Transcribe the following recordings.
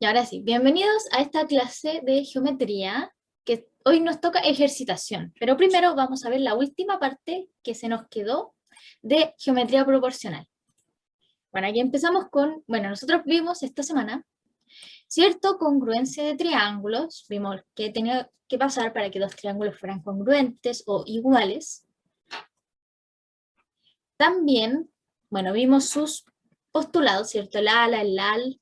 Y ahora sí, bienvenidos a esta clase de geometría, que hoy nos toca ejercitación. Pero primero vamos a ver la última parte que se nos quedó de geometría proporcional. Bueno, aquí empezamos con, nosotros vimos esta semana, cierto, congruencia de triángulos. Vimos qué tenía que pasar para que dos triángulos fueran congruentes o iguales. También, vimos sus postulados, ¿cierto? El ala, el lal,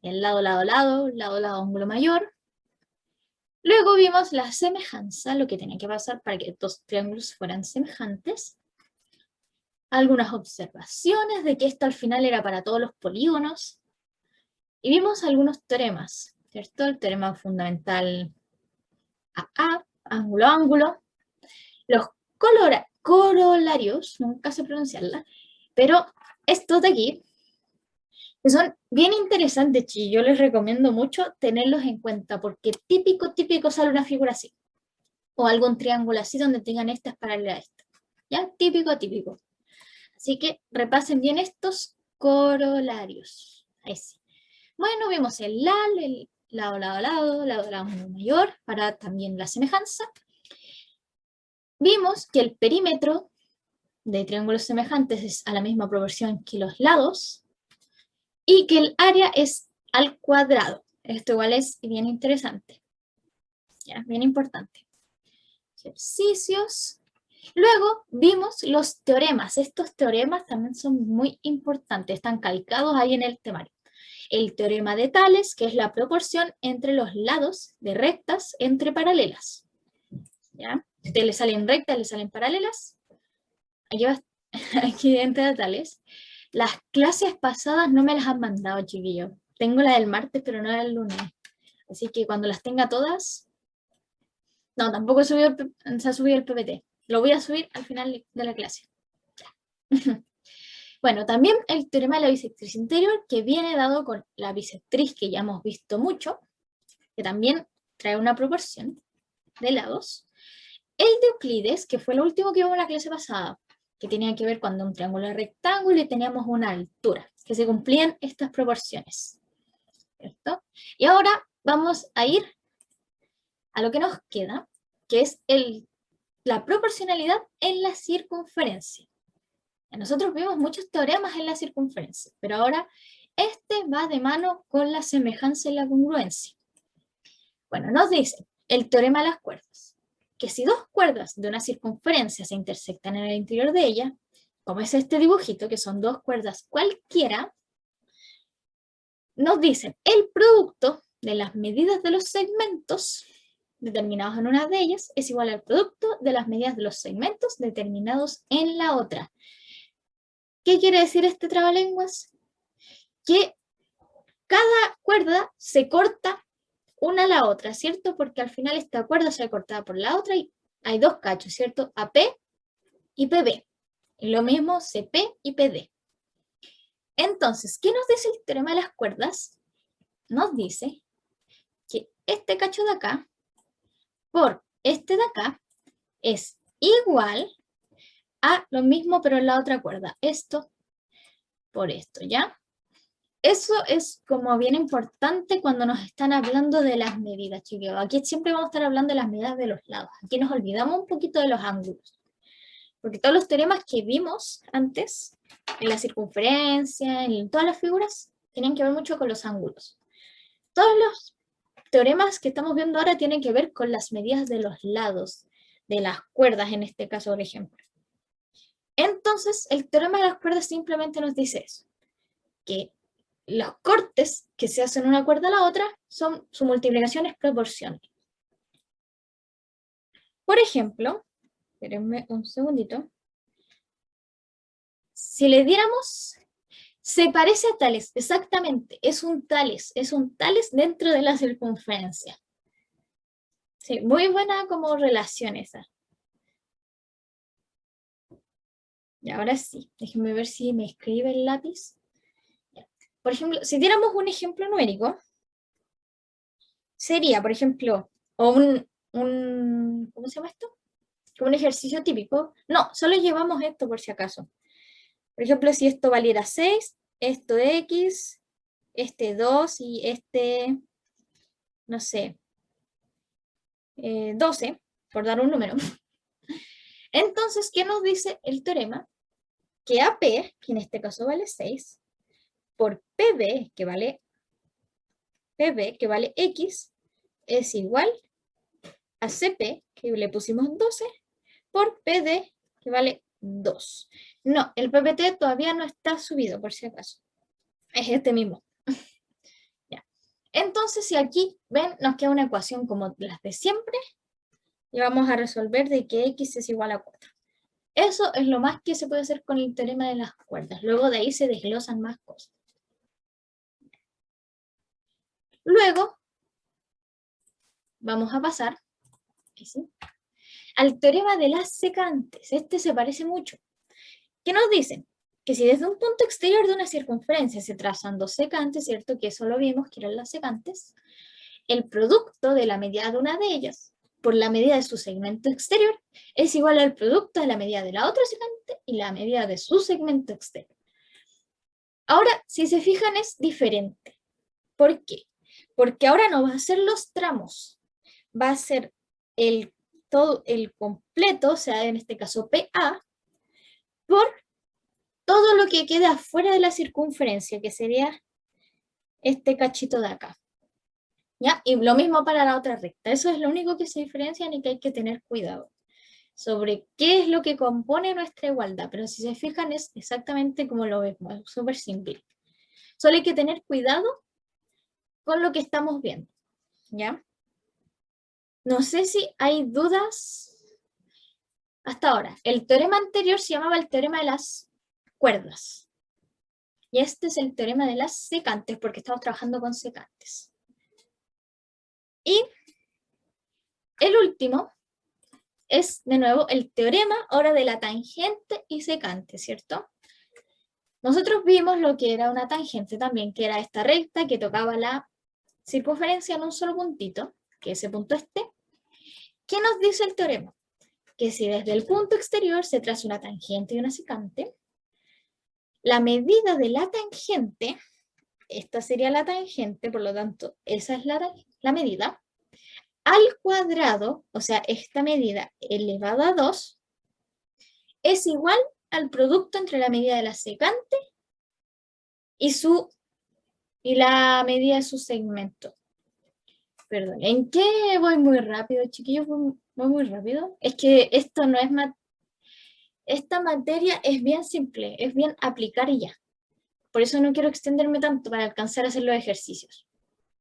el lado, lado, lado, lado, lado, ángulo mayor. Luego vimos la semejanza, lo que tenía que pasar para que dos triángulos fueran semejantes. Algunas observaciones de que esto al final era para todos los polígonos. Y vimos algunos teoremas, ¿cierto? El teorema fundamental AA, ángulo, ángulo. Los corolarios, nunca sé pronunciarla, pero estos de aquí, que son bien interesantes, y yo les recomiendo mucho tenerlos en cuenta, porque típico sale una figura así, o algún triángulo así donde tengan estas paralelas a estas. ¿Ya? Típico. Así que repasen bien estos corolarios. Ahí sí. Bueno, vimos el LAL, el lado mayor, para también la semejanza. Vimos que el perímetro de triángulos semejantes es a la misma proporción que los lados y que el área es al cuadrado. Esto igual es bien interesante. ¿Ya? Bien importante. Ejercicios. Luego vimos los teoremas. Estos teoremas también son muy importantes, están calcados ahí en el temario. El teorema de Tales, que es la proporción entre los lados de rectas entre paralelas. ¿Ya? Si ustedes le salen rectas, le salen paralelas. Aquí entra Tales. Las clases pasadas no me las han mandado, chiquillos. Tengo la del martes, pero no la del lunes. Así que cuando las tenga todas... No, tampoco se ha subido el PPT. Lo voy a subir al final de la clase. Ya. Bueno, también el teorema de la bisectriz interior, que viene dado con la bisectriz que ya hemos visto mucho, que también trae una proporción de lados. El de Euclides, que fue lo último que vimos en la clase pasada, que tenía que ver cuando un triángulo es rectángulo y teníamos una altura, que se cumplían estas proporciones. ¿Cierto? Y ahora vamos a ir a lo que nos queda, que es la proporcionalidad en la circunferencia. Nosotros vimos muchos teoremas en la circunferencia, pero ahora este va de mano con la semejanza y la congruencia. Bueno, nos dice el teorema de las cuerdas, que si dos cuerdas de una circunferencia se intersectan en el interior de ella, como es este dibujito, que son dos cuerdas cualquiera, nos dicen el producto de las medidas de los segmentos determinados en una de ellas es igual al producto de las medidas de los segmentos determinados en la otra. ¿Qué quiere decir este trabalenguas? Que cada cuerda se corta una a la otra, ¿cierto? Porque al final esta cuerda se cortada por la otra y hay dos cachos, ¿cierto? AP y PB. Y lo mismo CP y PD. Entonces, ¿qué nos dice el teorema de las cuerdas? Nos dice que este cacho de acá por este de acá es igual a lo mismo pero en la otra cuerda. Esto por esto, ¿ya? Eso es como bien importante cuando nos están hablando de las medidas, chicos. Aquí siempre vamos a estar hablando de las medidas de los lados. Aquí nos olvidamos un poquito de los ángulos. Porque todos los teoremas que vimos antes, en la circunferencia, en todas las figuras, tienen que ver mucho con los ángulos. Todos los teoremas que estamos viendo ahora tienen que ver con las medidas de los lados, de las cuerdas en este caso, por ejemplo. Entonces, el teorema de las cuerdas simplemente nos dice eso, que los cortes que se hacen una cuerda a la otra, su multiplicación es proporcional. Por ejemplo, espérenme un segundito. Si le diéramos, se parece a tales, exactamente, es un tales dentro de la circunferencia. Sí, muy buena como relación esa. Y ahora sí, déjenme ver si me escribe el lápiz. Por ejemplo, si diéramos un ejemplo numérico, sería, por ejemplo, o ¿cómo se llama esto? Como un ejercicio típico. No, solo llevamos esto por si acaso. Por ejemplo, si esto valiera 6, esto X, este 2 y este, no sé, 12, por dar un número. Entonces, ¿qué nos dice el teorema? Que AP, que en este caso vale 6, por PB, que vale X, es igual a CP, que le pusimos 12, por PD, que vale 2. No, el PPT todavía no está subido, por si acaso. Es este mismo. Ya. Entonces, si aquí ven, nos queda una ecuación como las de siempre, y vamos a resolver de que X es igual a 4. Eso es lo más que se puede hacer con el teorema de las cuerdas. Luego de ahí se desglosan más cosas. Luego, vamos a pasar al teorema de las secantes. Este se parece mucho. ¿Qué nos dicen? Que si desde un punto exterior de una circunferencia se trazan dos secantes, ¿cierto? Que eso lo vimos, que eran las secantes, el producto de la medida de una de ellas por la medida de su segmento exterior es igual al producto de la medida de la otra secante y la medida de su segmento exterior. Ahora, si se fijan, es diferente. ¿Por qué? Porque ahora no va a ser los tramos, va a ser todo el completo, o sea, en este caso PA, por todo lo que queda fuera de la circunferencia, que sería este cachito de acá. ¿Ya? Y lo mismo para la otra recta. Eso es lo único que se diferencia y que hay que tener cuidado sobre qué es lo que compone nuestra igualdad. Pero si se fijan, es exactamente como lo vemos, es súper simple. Solo hay que tener cuidado con lo que estamos viendo. ¿Ya? No sé si hay dudas hasta ahora. El teorema anterior se llamaba el teorema de las cuerdas. Y este es el teorema de las secantes, porque estamos trabajando con secantes. Y el último es, de nuevo, el teorema ahora de la tangente y secante, ¿cierto? Nosotros vimos lo que era una tangente también, que era esta recta que tocaba la circunferencia en un solo puntito, que ese punto esté. ¿Qué nos dice el teorema? Que si desde el punto exterior se traza una tangente y una secante, la medida de la tangente, esta sería la tangente, por lo tanto, esa es la medida, al cuadrado, o sea, esta medida elevado a 2, es igual al producto entre la medida de la secante y la medida de su segmento. Perdón, ¿en qué voy muy rápido, chiquillos? ¿Voy muy rápido? Es que esto no es esta materia es bien simple, es bien aplicar y ya. Por eso no quiero extenderme tanto para alcanzar a hacer los ejercicios.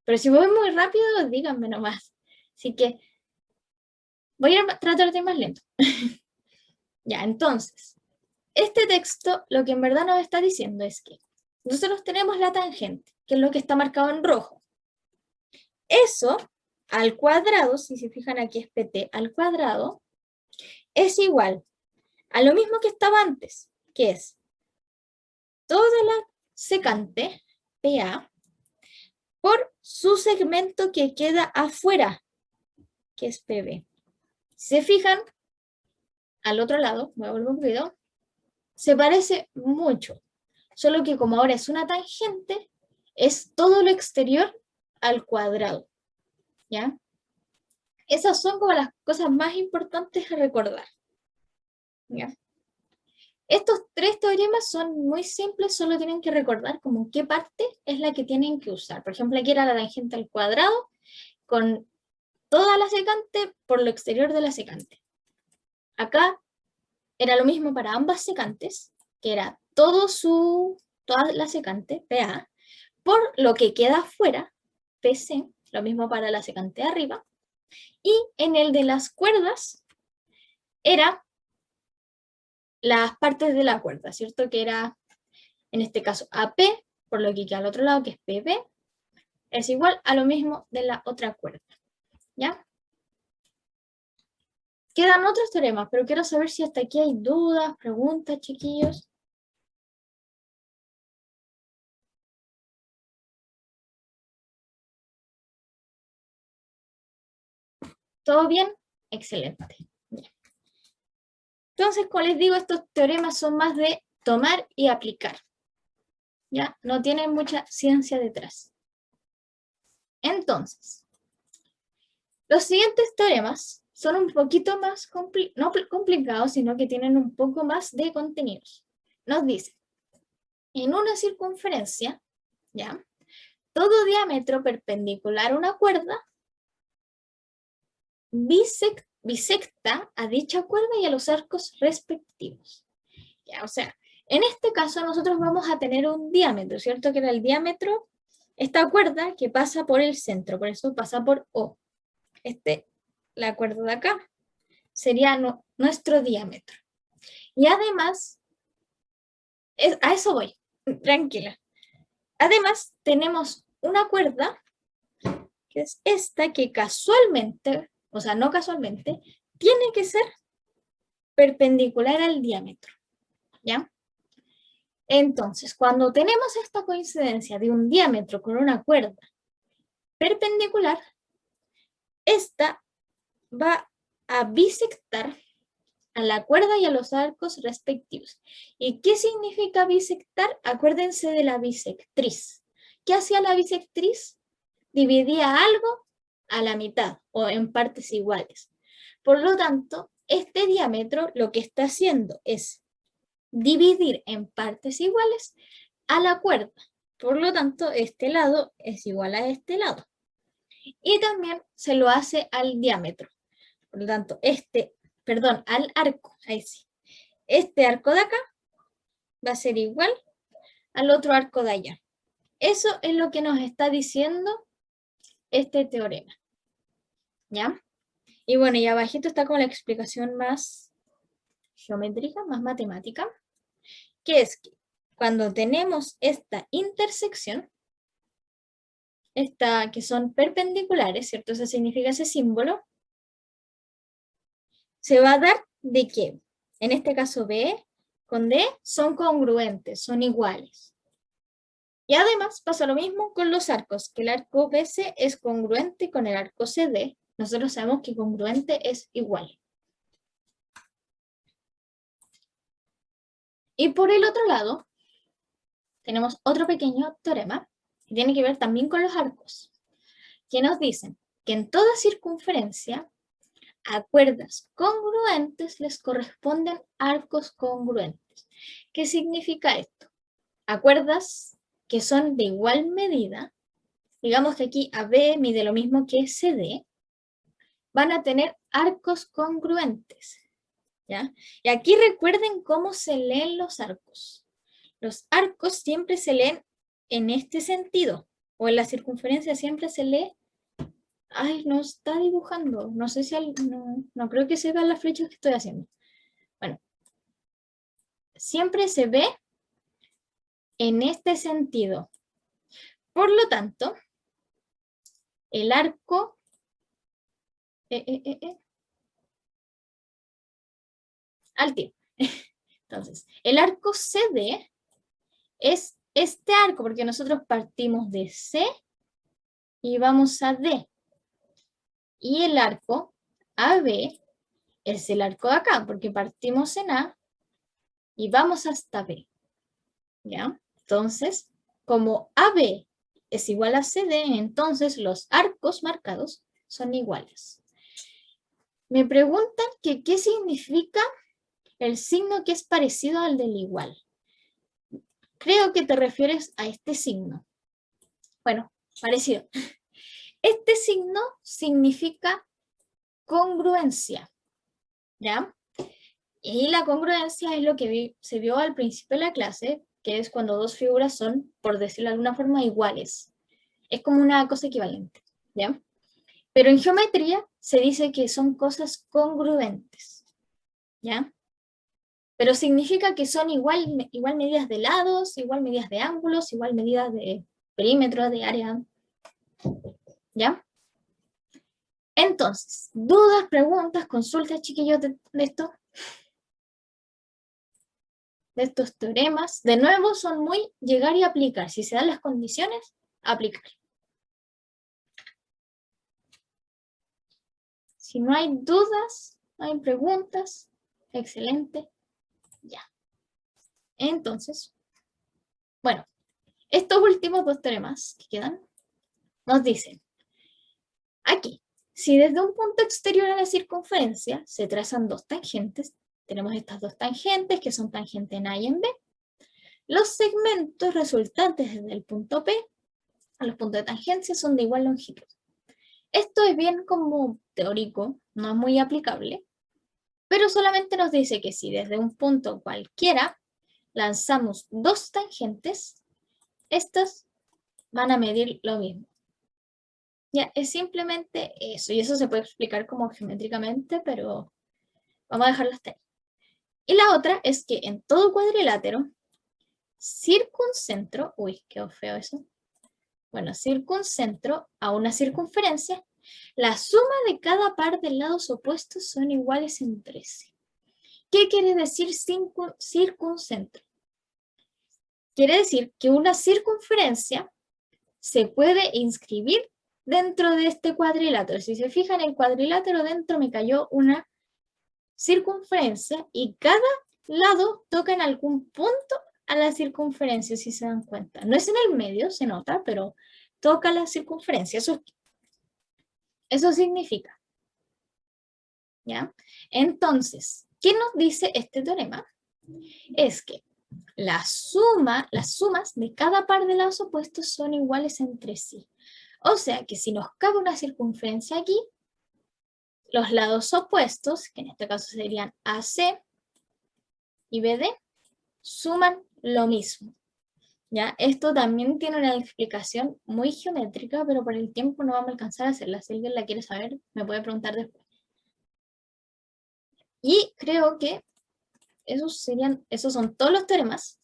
Pero si voy muy rápido, díganme nomás. Así que voy a tratar de ir más lento. Ya, entonces, este texto lo que en verdad nos está diciendo es que nosotros tenemos la tangente, que es lo que está marcado en rojo. Eso al cuadrado, si se fijan aquí es PT al cuadrado, es igual a lo mismo que estaba antes, que es toda la secante, PA, por su segmento que queda afuera, que es PB. Si se fijan, al otro lado, voy a volver un poquito, se parece mucho, solo que como ahora es una tangente, es todo lo exterior al cuadrado, ¿ya? Esas son como las cosas más importantes a recordar, ¿ya? Estos tres teoremas son muy simples, solo tienen que recordar como qué parte es la que tienen que usar. Por ejemplo, aquí era la tangente al cuadrado con toda la secante por lo exterior de la secante. Acá era lo mismo para ambas secantes, que era toda la secante, PA, por lo que queda afuera, PC, lo mismo para la secante de arriba. Y en el de las cuerdas era las partes de la cuerda, ¿cierto? Que era, en este caso, AP, por lo que queda al otro lado, que es PB, es igual a lo mismo de la otra cuerda, ¿ya? Quedan otros teoremas, pero quiero saber si hasta aquí hay dudas, preguntas, chiquillos. ¿Todo bien? Excelente. Bien. Entonces, como les digo, estos teoremas son más de tomar y aplicar. ¿ya? No tiene mucha ciencia detrás. Entonces, los siguientes teoremas son un poquito más no complicados, sino que tienen un poco más de contenidos. Nos dice, en una circunferencia, ¿ya? Todo diámetro perpendicular a una cuerda bisecta a dicha cuerda y a los arcos respectivos. ¿Ya? O sea, en este caso nosotros vamos a tener un diámetro, ¿cierto? Que era el diámetro, esta cuerda que pasa por el centro, por eso pasa por O. La cuerda de acá sería nuestro diámetro. Y además, a eso voy, tranquila. Además, tenemos una cuerda, que es esta, que casualmente, o sea, no casualmente, tiene que ser perpendicular al diámetro, ¿ya? Entonces, cuando tenemos esta coincidencia de un diámetro con una cuerda perpendicular, esta va a bisectar a la cuerda y a los arcos respectivos. ¿Y qué significa bisectar? Acuérdense de la bisectriz. ¿Qué hacía la bisectriz? Dividía algo a la mitad o en partes iguales. Por lo tanto, este diámetro lo que está haciendo es dividir en partes iguales a la cuerda. Por lo tanto, este lado es igual a este lado. Y también se lo hace al diámetro. Por lo tanto, al arco, ahí sí. Este arco de acá va a ser igual al otro arco de allá. Eso es lo que nos está diciendo este teorema. ¿Ya? Y bueno, y abajito está con la explicación más geométrica, más matemática, que es que cuando tenemos esta intersección, que son perpendiculares, ¿cierto? Eso significa ese símbolo, se va a dar de que, en este caso B con D, son congruentes, son iguales. Y además pasa lo mismo con los arcos, que el arco BC es congruente con el arco CD. Nosotros sabemos que congruente es igual. Y por el otro lado, tenemos otro pequeño teorema que tiene que ver también con los arcos, que nos dicen que en toda circunferencia a cuerdas congruentes les corresponden arcos congruentes. ¿Qué significa esto? A cuerdas que son de igual medida, digamos que aquí AB mide lo mismo que CD, van a tener arcos congruentes, ¿ya? Y aquí recuerden cómo se leen los arcos. Los arcos siempre se leen en este sentido, o en la circunferencia siempre se lee. Ay, no está dibujando, no sé si no creo que se vean las flechas que estoy haciendo. Bueno, siempre se ve en este sentido. Por lo tanto, el arco al tiempo. Entonces, el arco CD es este arco, porque nosotros partimos de C y vamos a D. Y el arco AB es el arco de acá, porque partimos en A y vamos hasta B. ¿Ya? Entonces, como AB es igual a CD, entonces los arcos marcados son iguales. Me preguntan que qué significa el signo que es parecido al del igual. Creo que te refieres a este signo. Bueno, parecido. Este signo significa congruencia, ¿ya? Y la congruencia es lo que se vio al principio de la clase, que es cuando dos figuras son, por decirlo de alguna forma, iguales. Es como una cosa equivalente, ¿ya? Pero en geometría se dice que son cosas congruentes, ¿ya? Pero significa que son igual medidas de lados, igual medidas de ángulos, igual medidas de perímetro, de área, ¿ya? Entonces, dudas, preguntas, consultas, chiquillos, de esto, de estos teoremas. De nuevo, son muy llegar y aplicar. Si se dan las condiciones, aplicar. Si no hay dudas, no hay preguntas, excelente, ya. Entonces, bueno, Estos últimos dos teoremas que quedan nos dicen, aquí, si desde un punto exterior a la circunferencia se trazan dos tangentes, tenemos estas dos tangentes que son tangentes en A y en B, los segmentos resultantes desde el punto P a los puntos de tangencia son de igual longitud. Esto es bien como teórico, no es muy aplicable, pero solamente nos dice que si desde un punto cualquiera lanzamos dos tangentes, estas van a medir lo mismo. Ya, es simplemente eso, y eso se puede explicar como geométricamente, pero vamos a dejarlo hasta ahí. Y la otra es que en todo cuadrilátero, circuncentro, uy, quedó feo eso. Bueno, circuncentro a una circunferencia, la suma de cada par de lados opuestos son iguales entre sí. ¿Qué quiere decir circuncentro? Quiere decir que una circunferencia se puede inscribir dentro de este cuadrilátero. Si se fijan, el cuadrilátero dentro me cayó una circunferencia y cada lado toca en algún punto a la circunferencia, si se dan cuenta. No es en el medio, se nota, pero toca la circunferencia. Eso significa. ¿Ya? Entonces, ¿qué nos dice este teorema? Es que las sumas de cada par de lados opuestos son iguales entre sí. O sea que si nos cabe una circunferencia aquí, los lados opuestos, que en este caso serían AC y BD, suman lo mismo. ¿Ya? Esto también tiene una explicación muy geométrica, pero por el tiempo no vamos a alcanzar a hacerla. Si alguien la quiere saber, me puede preguntar después. Y creo que esos son todos los teoremas.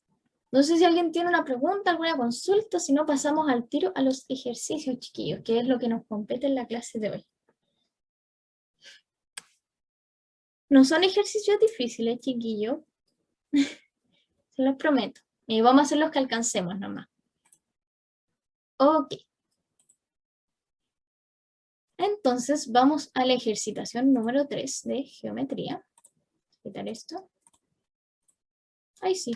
No sé si alguien tiene una pregunta, alguna consulta, si no pasamos al tiro a los ejercicios, chiquillos, que es lo que nos compete en la clase de hoy. No son ejercicios difíciles, chiquillos. Se los prometo. Y vamos a hacer los que alcancemos nomás. Ok. Entonces vamos a la ejercitación número 3 de geometría. Quitar esto. Ay, sí.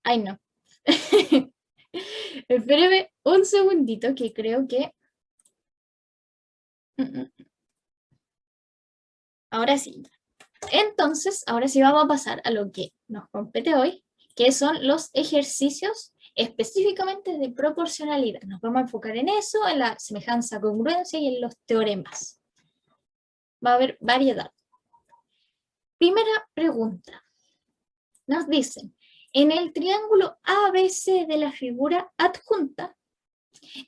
Ay, no. Espéreme un segundito que creo que... Ahora sí. Entonces, ahora sí vamos a pasar a lo que nos compete hoy, que son los ejercicios específicamente de proporcionalidad. Nos vamos a enfocar en eso, en la semejanza, congruencia y en los teoremas. Va a haber variedad. Primera pregunta. Nos dicen, en el triángulo ABC de la figura adjunta,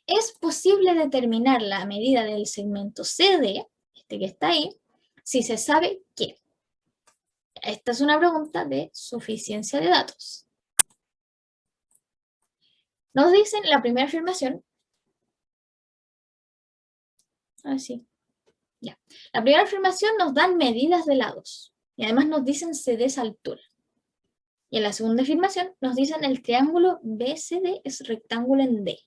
¿es posible determinar la medida del segmento CD, este que está ahí, si se sabe qué? Esta es una pregunta de suficiencia de datos. Nos dicen la primera afirmación. Así. Ya. La primera afirmación nos dan medidas de lados. Y además nos dicen CD es altura. Y en la segunda afirmación nos dicen el triángulo BCD es rectángulo en D.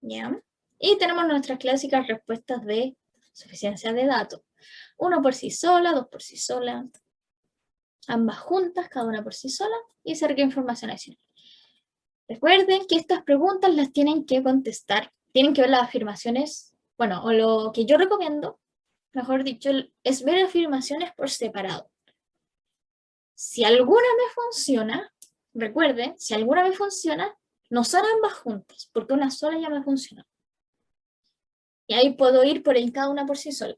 ¿Ya? Y tenemos nuestras clásicas respuestas de suficiencia de datos. 1 por sí sola, 2 por sí sola, ambas juntas, cada una por sí sola, y se requiere información adicional. Recuerden que estas preguntas las tienen que contestar, tienen que ver las afirmaciones, bueno, o lo que yo recomiendo, mejor dicho, es ver afirmaciones por separado. Si alguna me funciona, recuerden, si alguna me funciona, no son ambas juntas, porque una sola ya me funcionó. Y ahí puedo ir por el cada una por sí sola.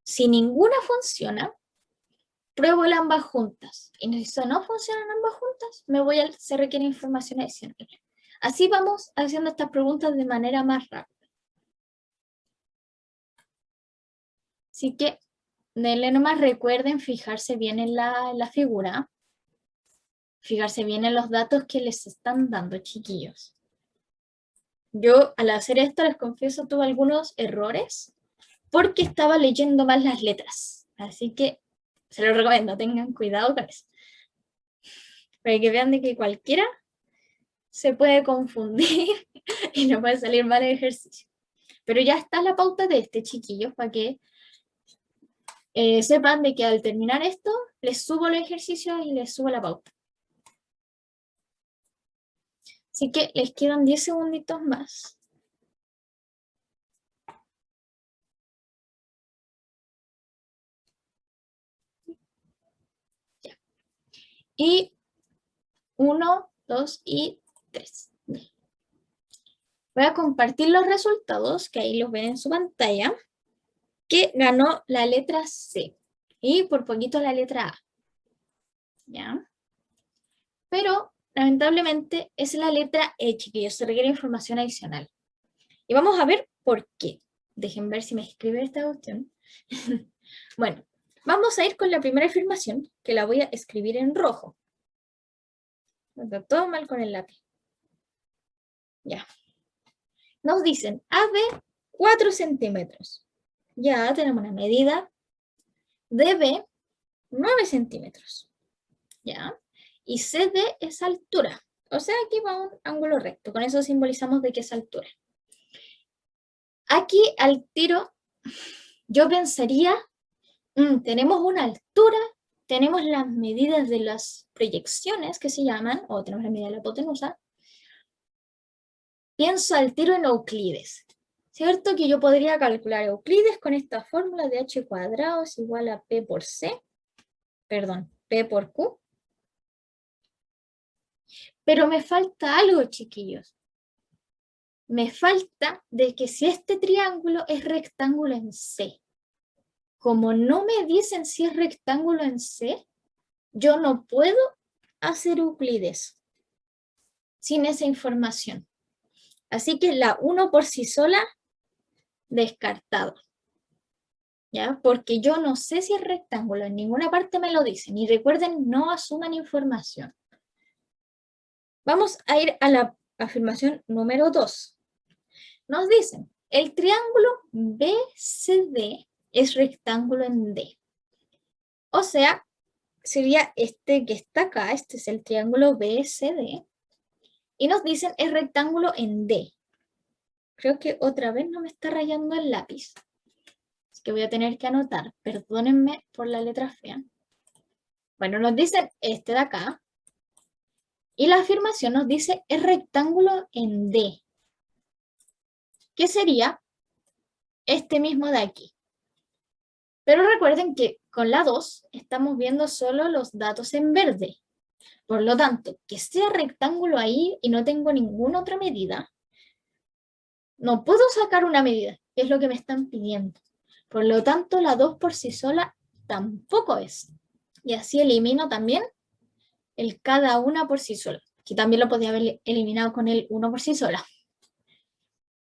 Si ninguna funciona, pruebo las ambas juntas. Y si no funcionan ambas juntas, me voy al se requiere información adicional. Así vamos haciendo estas preguntas de manera más rápida. Así que, denle nomás, recuerden fijarse bien en la figura. Fijarse bien en los datos que les están dando, chiquillos. Yo, al hacer esto, les confieso, tuve algunos errores porque estaba leyendo mal las letras. Así que se los recomiendo, tengan cuidado con eso. Para que vean de que cualquiera se puede confundir y no puede salir mal el ejercicio. Pero ya está la pauta de este, chiquillos, para que sepan de que al terminar esto, les subo los ejercicios y les subo la pauta. Así que les quedan 10 segunditos más. Ya. Y 1, 2 y 3. Voy a compartir los resultados, que ahí los ven en su pantalla, que ganó la letra C y por poquito la letra A. ¿Ya? Pero lamentablemente es la letra E, chiquillos, se requiere información adicional. Y vamos a ver por qué. Dejen ver si me escribe esta cuestión. Bueno, vamos a ir con la primera afirmación, que la voy a escribir en rojo. Está todo mal con el lápiz. Ya. Nos dicen AB 4 centímetros. Ya tenemos una medida. DB 9 centímetros. ¿Ya? Y CD es altura. O sea, aquí va un ángulo recto. Con eso simbolizamos de qué es altura. Aquí al tiro yo pensaría, tenemos una altura, tenemos las medidas de las proyecciones que se llaman, o tenemos la medida de la hipotenusa. Pienso al tiro en Euclides. ¿Cierto? Que yo podría calcular Euclides con esta fórmula de h cuadrado es igual a P por C. Perdón, P por Q. Pero me falta algo, chiquillos. Me falta de que si este triángulo es rectángulo en C, como no me dicen si es rectángulo en C, yo no puedo hacer Euclides sin esa información. Así que la 1 por sí sola, descartado. ¿Ya? Porque yo no sé si es rectángulo, en ninguna parte me lo dicen. Y recuerden, no asuman información. Vamos a ir a la afirmación número 2. Nos dicen, el triángulo BCD es rectángulo en D. O sea, sería este que está acá, este es el triángulo BCD. Y nos dicen, es rectángulo en D. Creo que otra vez no me está rayando el lápiz. Así que voy a tener que anotar. Perdónenme por la letra fea. Bueno, nos dicen este de acá. Y la afirmación nos dice, es rectángulo en D. ¿Qué sería? Este mismo de aquí. Pero recuerden que con la 2 estamos viendo solo los datos en verde. Por lo tanto, que sea rectángulo ahí y no tengo ninguna otra medida, no puedo sacar una medida, que es lo que me están pidiendo. Por lo tanto, la 2 por sí sola tampoco es. Y así elimino también el cada una por sí sola, que también lo podía haber eliminado con el 1 por sí sola.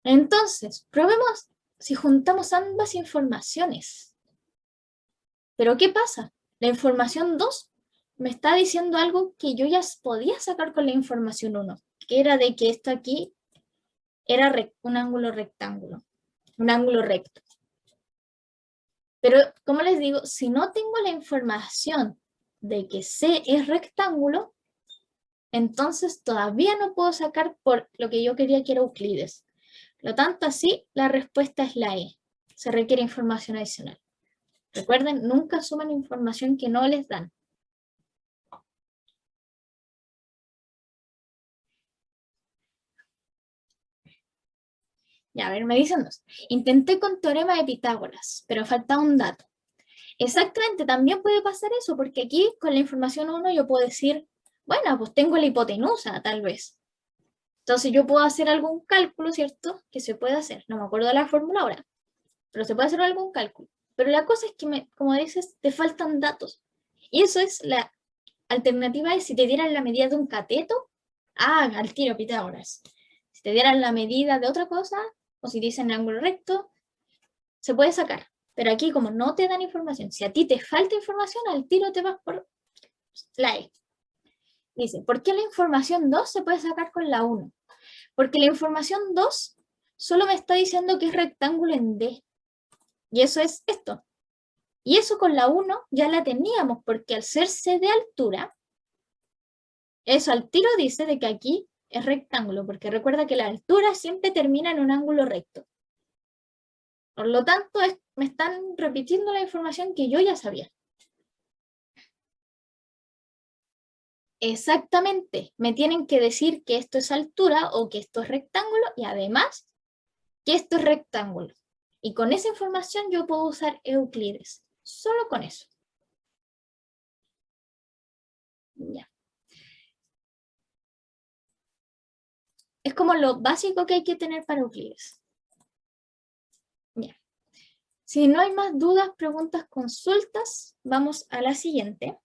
Entonces, probemos si juntamos ambas informaciones. Pero ¿qué pasa? La información 2 me está diciendo algo que yo ya podía sacar con la información 1, que era de que esto aquí era un ángulo rectángulo, un ángulo recto. Pero, como les digo, si no tengo la información de que C es rectángulo, entonces todavía no puedo sacar por lo que yo quería que era Euclides. Por lo tanto, así la respuesta es la E. Se requiere información adicional. Recuerden, nunca suman información que no les dan. Ya, a ver, me dicen dos. Intenté con teorema de Pitágoras, pero falta un dato. Exactamente, también puede pasar eso, porque aquí con la información 1 yo puedo decir, bueno, pues tengo la hipotenusa, tal vez. Entonces yo puedo hacer algún cálculo, ¿cierto? Que se puede hacer. No me acuerdo de la fórmula ahora, pero se puede hacer algún cálculo. Pero la cosa es que, como dices, te faltan datos. Y eso es la alternativa de si te dieran la medida de un cateto, al tiro Pitágoras. Si te dieran la medida de otra cosa, o si dicen ángulo recto, se puede sacar. Pero aquí, como no te dan información, si a ti te falta información, al tiro te vas por la E. Dice, ¿por qué la información 2 se puede sacar con la 1? Porque la información 2 solo me está diciendo que es rectángulo en D. Y eso es esto. Y eso con la 1 ya la teníamos, porque al ser C de altura, eso al tiro dice de que aquí es rectángulo, porque recuerda que la altura siempre termina en un ángulo recto. Por lo tanto, me están repitiendo la información que yo ya sabía. Exactamente, me tienen que decir que esto es altura o que esto es rectángulo y además que esto es rectángulo. Y con esa información yo puedo usar Euclides, solo con eso. Ya. Es como lo básico que hay que tener para Euclides. Ya. Si no hay más dudas, preguntas, consultas, vamos a la siguiente.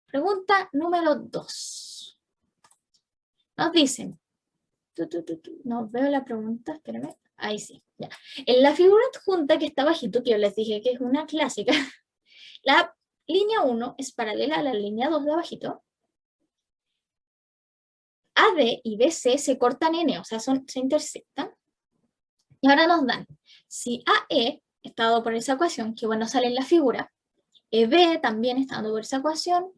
Pregunta número 2. Nos dicen, no veo la pregunta, espérame, ahí sí, ya. En la figura adjunta que está bajito, que yo les dije que es una clásica, la línea 1 es paralela a la línea 2 de abajito. AD y BC se cortan en E, o sea, se intersectan. Y ahora nos dan, si AE está dado por esa ecuación, que bueno, sale en la figura, EB también está dado por esa ecuación,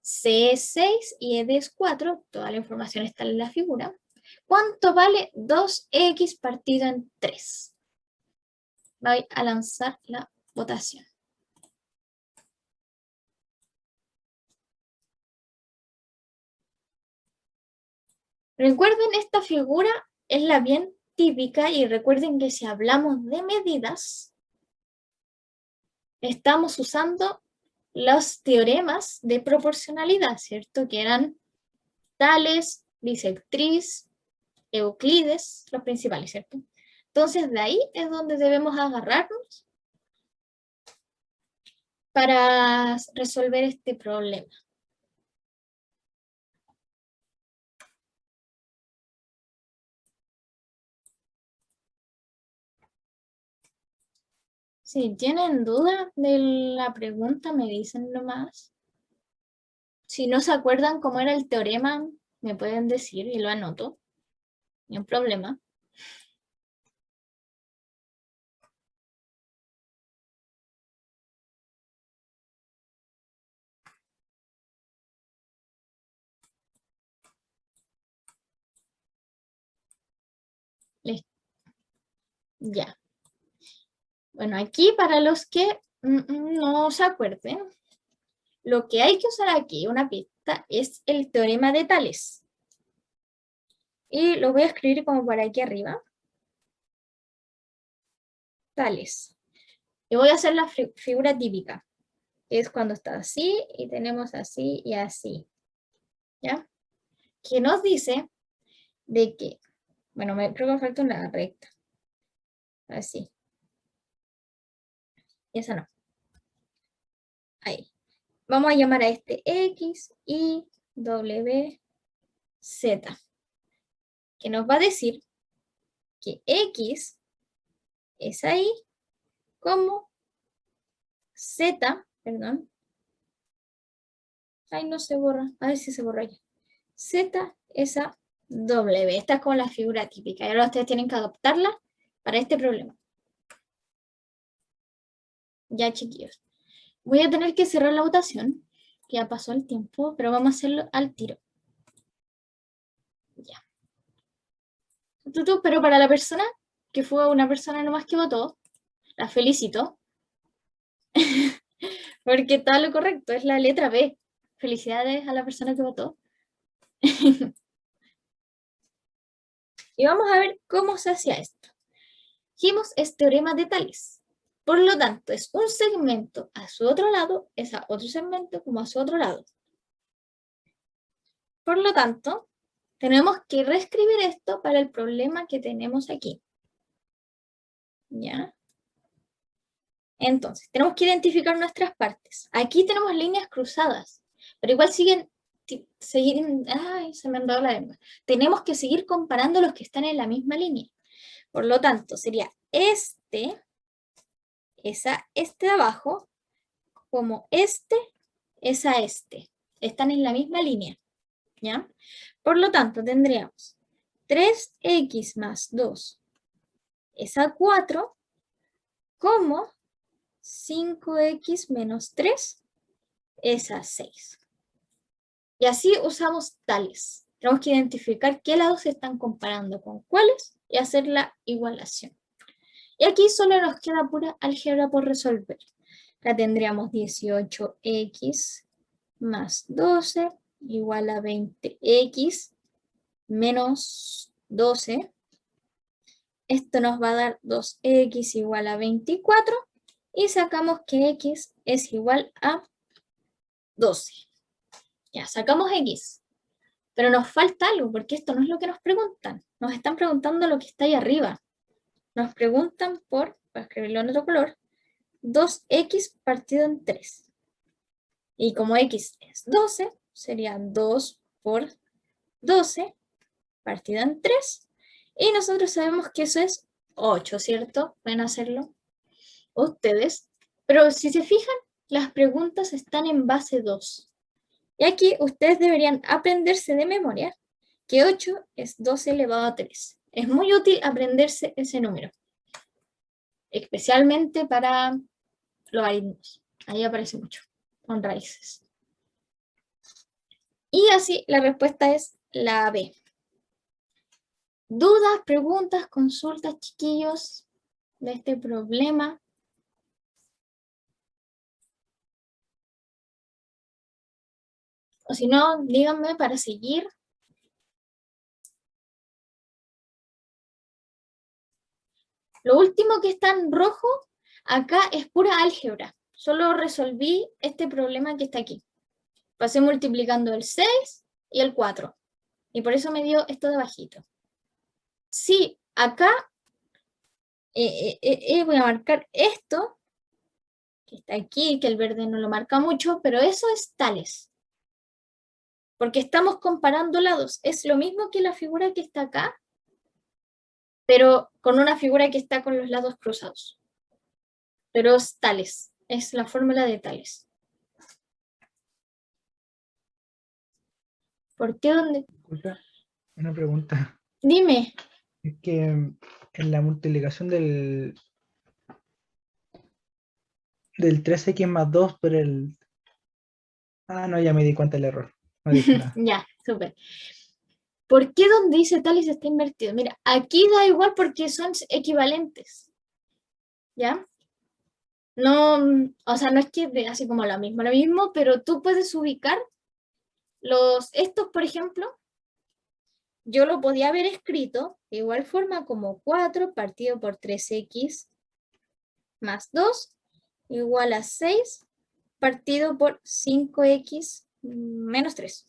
C es 6 y ED es 4, toda la información está en la figura. ¿Cuánto vale 2x partido en 3? Voy a lanzar la votación. Recuerden, esta figura es la bien típica y recuerden que si hablamos de medidas, estamos usando los teoremas de proporcionalidad, ¿cierto? Que eran Tales, bisectriz, Euclides, los principales, ¿cierto? Entonces de ahí es donde debemos agarrarnos para resolver este problema. Si tienen duda de la pregunta, me dicen nomás. Si no se acuerdan cómo era el teorema, me pueden decir y lo anoto. No hay problema. Listo. Ya. Bueno, aquí para los que no se acuerden, lo que hay que usar aquí, una pista, es el teorema de Tales. Y lo voy a escribir como por aquí arriba. Tales. Y voy a hacer la figura típica, que es cuando está así y tenemos así y así. ¿Ya? Que nos dice de que, bueno, creo que me falta una recta. Así. Y esa no. Ahí. Vamos a llamar a este X, Y, W, Z. Que nos va a decir que X es ahí como Z, perdón. Ay, no se borra. A ver si se borra ya. Z es a W. Esta es como la figura típica. Y ahora ustedes tienen que adoptarla para este problema. Ya, chiquillos. Voy a tener que cerrar la votación, que ya pasó el tiempo, pero vamos a hacerlo al tiro. Ya. Pero para la persona, que fue una persona nomás que votó, la felicito, porque está lo correcto, es la letra B. Felicidades a la persona que votó. Y vamos a ver cómo se hacía esto. Dijimos es teorema de Tales. Por lo tanto, es un segmento a su otro lado, es a otro segmento como a su otro lado. Por lo tanto, tenemos que reescribir esto para el problema que tenemos aquí. ¿Ya? Entonces, tenemos que identificar nuestras partes. Aquí tenemos líneas cruzadas, pero igual ay, se me han dado la lengua. Tenemos que seguir comparando los que están en la misma línea. Por lo tanto, sería este de abajo, como este es a este. Están en la misma línea, ¿ya? Por lo tanto, tendríamos 3x más 2 es a 4, como 5x menos 3 es a 6. Y así usamos tales. Tenemos que identificar qué lados se están comparando con cuáles y hacer la igualación. Y aquí solo nos queda pura álgebra por resolver. Acá tendríamos 18x más 12 igual a 20x menos 12. Esto nos va a dar 2x igual a 24 y sacamos que x es igual a 12. Ya, sacamos x. Pero nos falta algo, porque esto no es lo que nos preguntan. Nos están preguntando lo que está ahí arriba. Nos preguntan por, para escribirlo en otro color, 2x partido en 3. Y como x es 12, sería 2 por 12 partido en 3. Y nosotros sabemos que eso es 8, ¿cierto? Pueden hacerlo ustedes. Pero si se fijan, las preguntas están en base 2. Y aquí ustedes deberían aprenderse de memoria que 8 es 12 elevado a 3. Es muy útil aprenderse ese número, especialmente para logaritmos. Ahí aparece mucho, con raíces. Y así la respuesta es la B. ¿Dudas, preguntas, consultas, chiquillos, de este problema? O si no, díganme para seguir. Lo último que está en rojo acá es pura álgebra. Solo resolví este problema que está aquí. Pasé multiplicando el 6 y el 4. Y por eso me dio esto de bajito. Sí, acá voy a marcar esto, que está aquí, que el verde no lo marca mucho, pero eso es tales. Porque estamos comparando lados. Es lo mismo que la figura que está acá, pero con una figura que está con los lados cruzados. Pero es tales. Es la fórmula de tales. ¿Por qué? ¿Dónde? Disculpa, una pregunta. Dime. Es que en la multiplicación del 3x más 2 por el... Ah, no, ya me di cuenta del error. No dije nada. Ya, súper. ¿Por qué donde dice tales está invertido? Mira, aquí da igual porque son equivalentes. ¿Ya? No, o sea, no es que de así como lo mismo, pero tú puedes ubicar estos, por ejemplo, yo lo podía haber escrito de igual forma como 4 partido por 3x más 2 igual a 6 partido por 5x menos 3.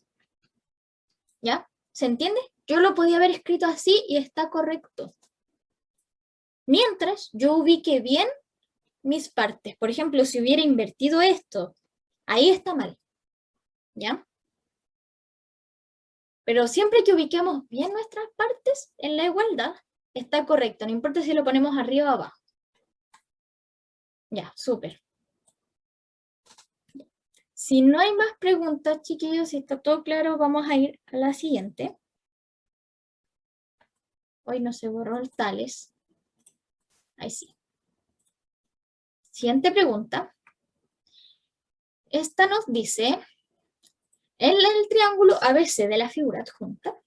¿Ya? ¿Se entiende? Yo lo podía haber escrito así y está correcto. Mientras yo ubique bien mis partes. Por ejemplo, si hubiera invertido esto, ahí está mal. ¿Ya? Pero siempre que ubiquemos bien nuestras partes en la igualdad, está correcto. No importa si lo ponemos arriba o abajo. Ya, súper. Si no hay más preguntas, chiquillos, si está todo claro, vamos a ir a la siguiente. Hoy no se borró el tales. Ahí sí. Siguiente pregunta. Esta nos dice, en el triángulo ABC de la figura adjunta,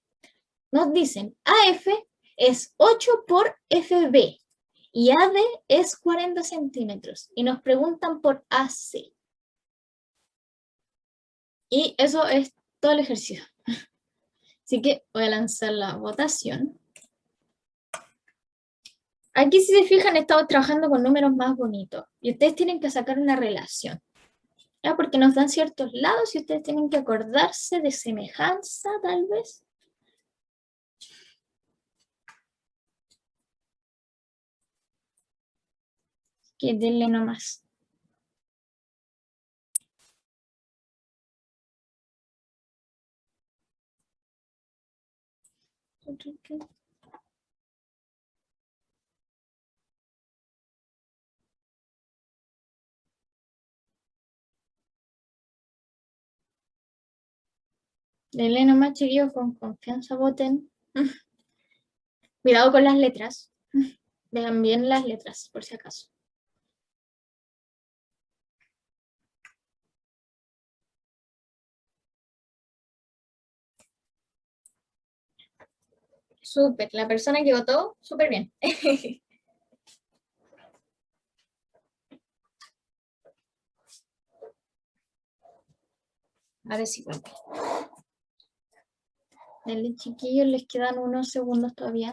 nos dicen AF es 8 por FB y AD es 40 centímetros. Y nos preguntan por AC. Y eso es todo el ejercicio. Así que voy a lanzar la votación. Aquí, si se fijan, estamos trabajando con números más bonitos. Y ustedes tienen que sacar una relación. ¿Ya? Porque nos dan ciertos lados y ustedes tienen que acordarse de semejanza, tal vez. Que denle nomás. Denle nomás, chiquillos, con confianza, voten. Cuidado con las letras. Vean bien las letras, por si acaso. Súper, la persona que votó, súper bien. A ver si vuelve. Denle, chiquillos, les quedan unos segundos todavía.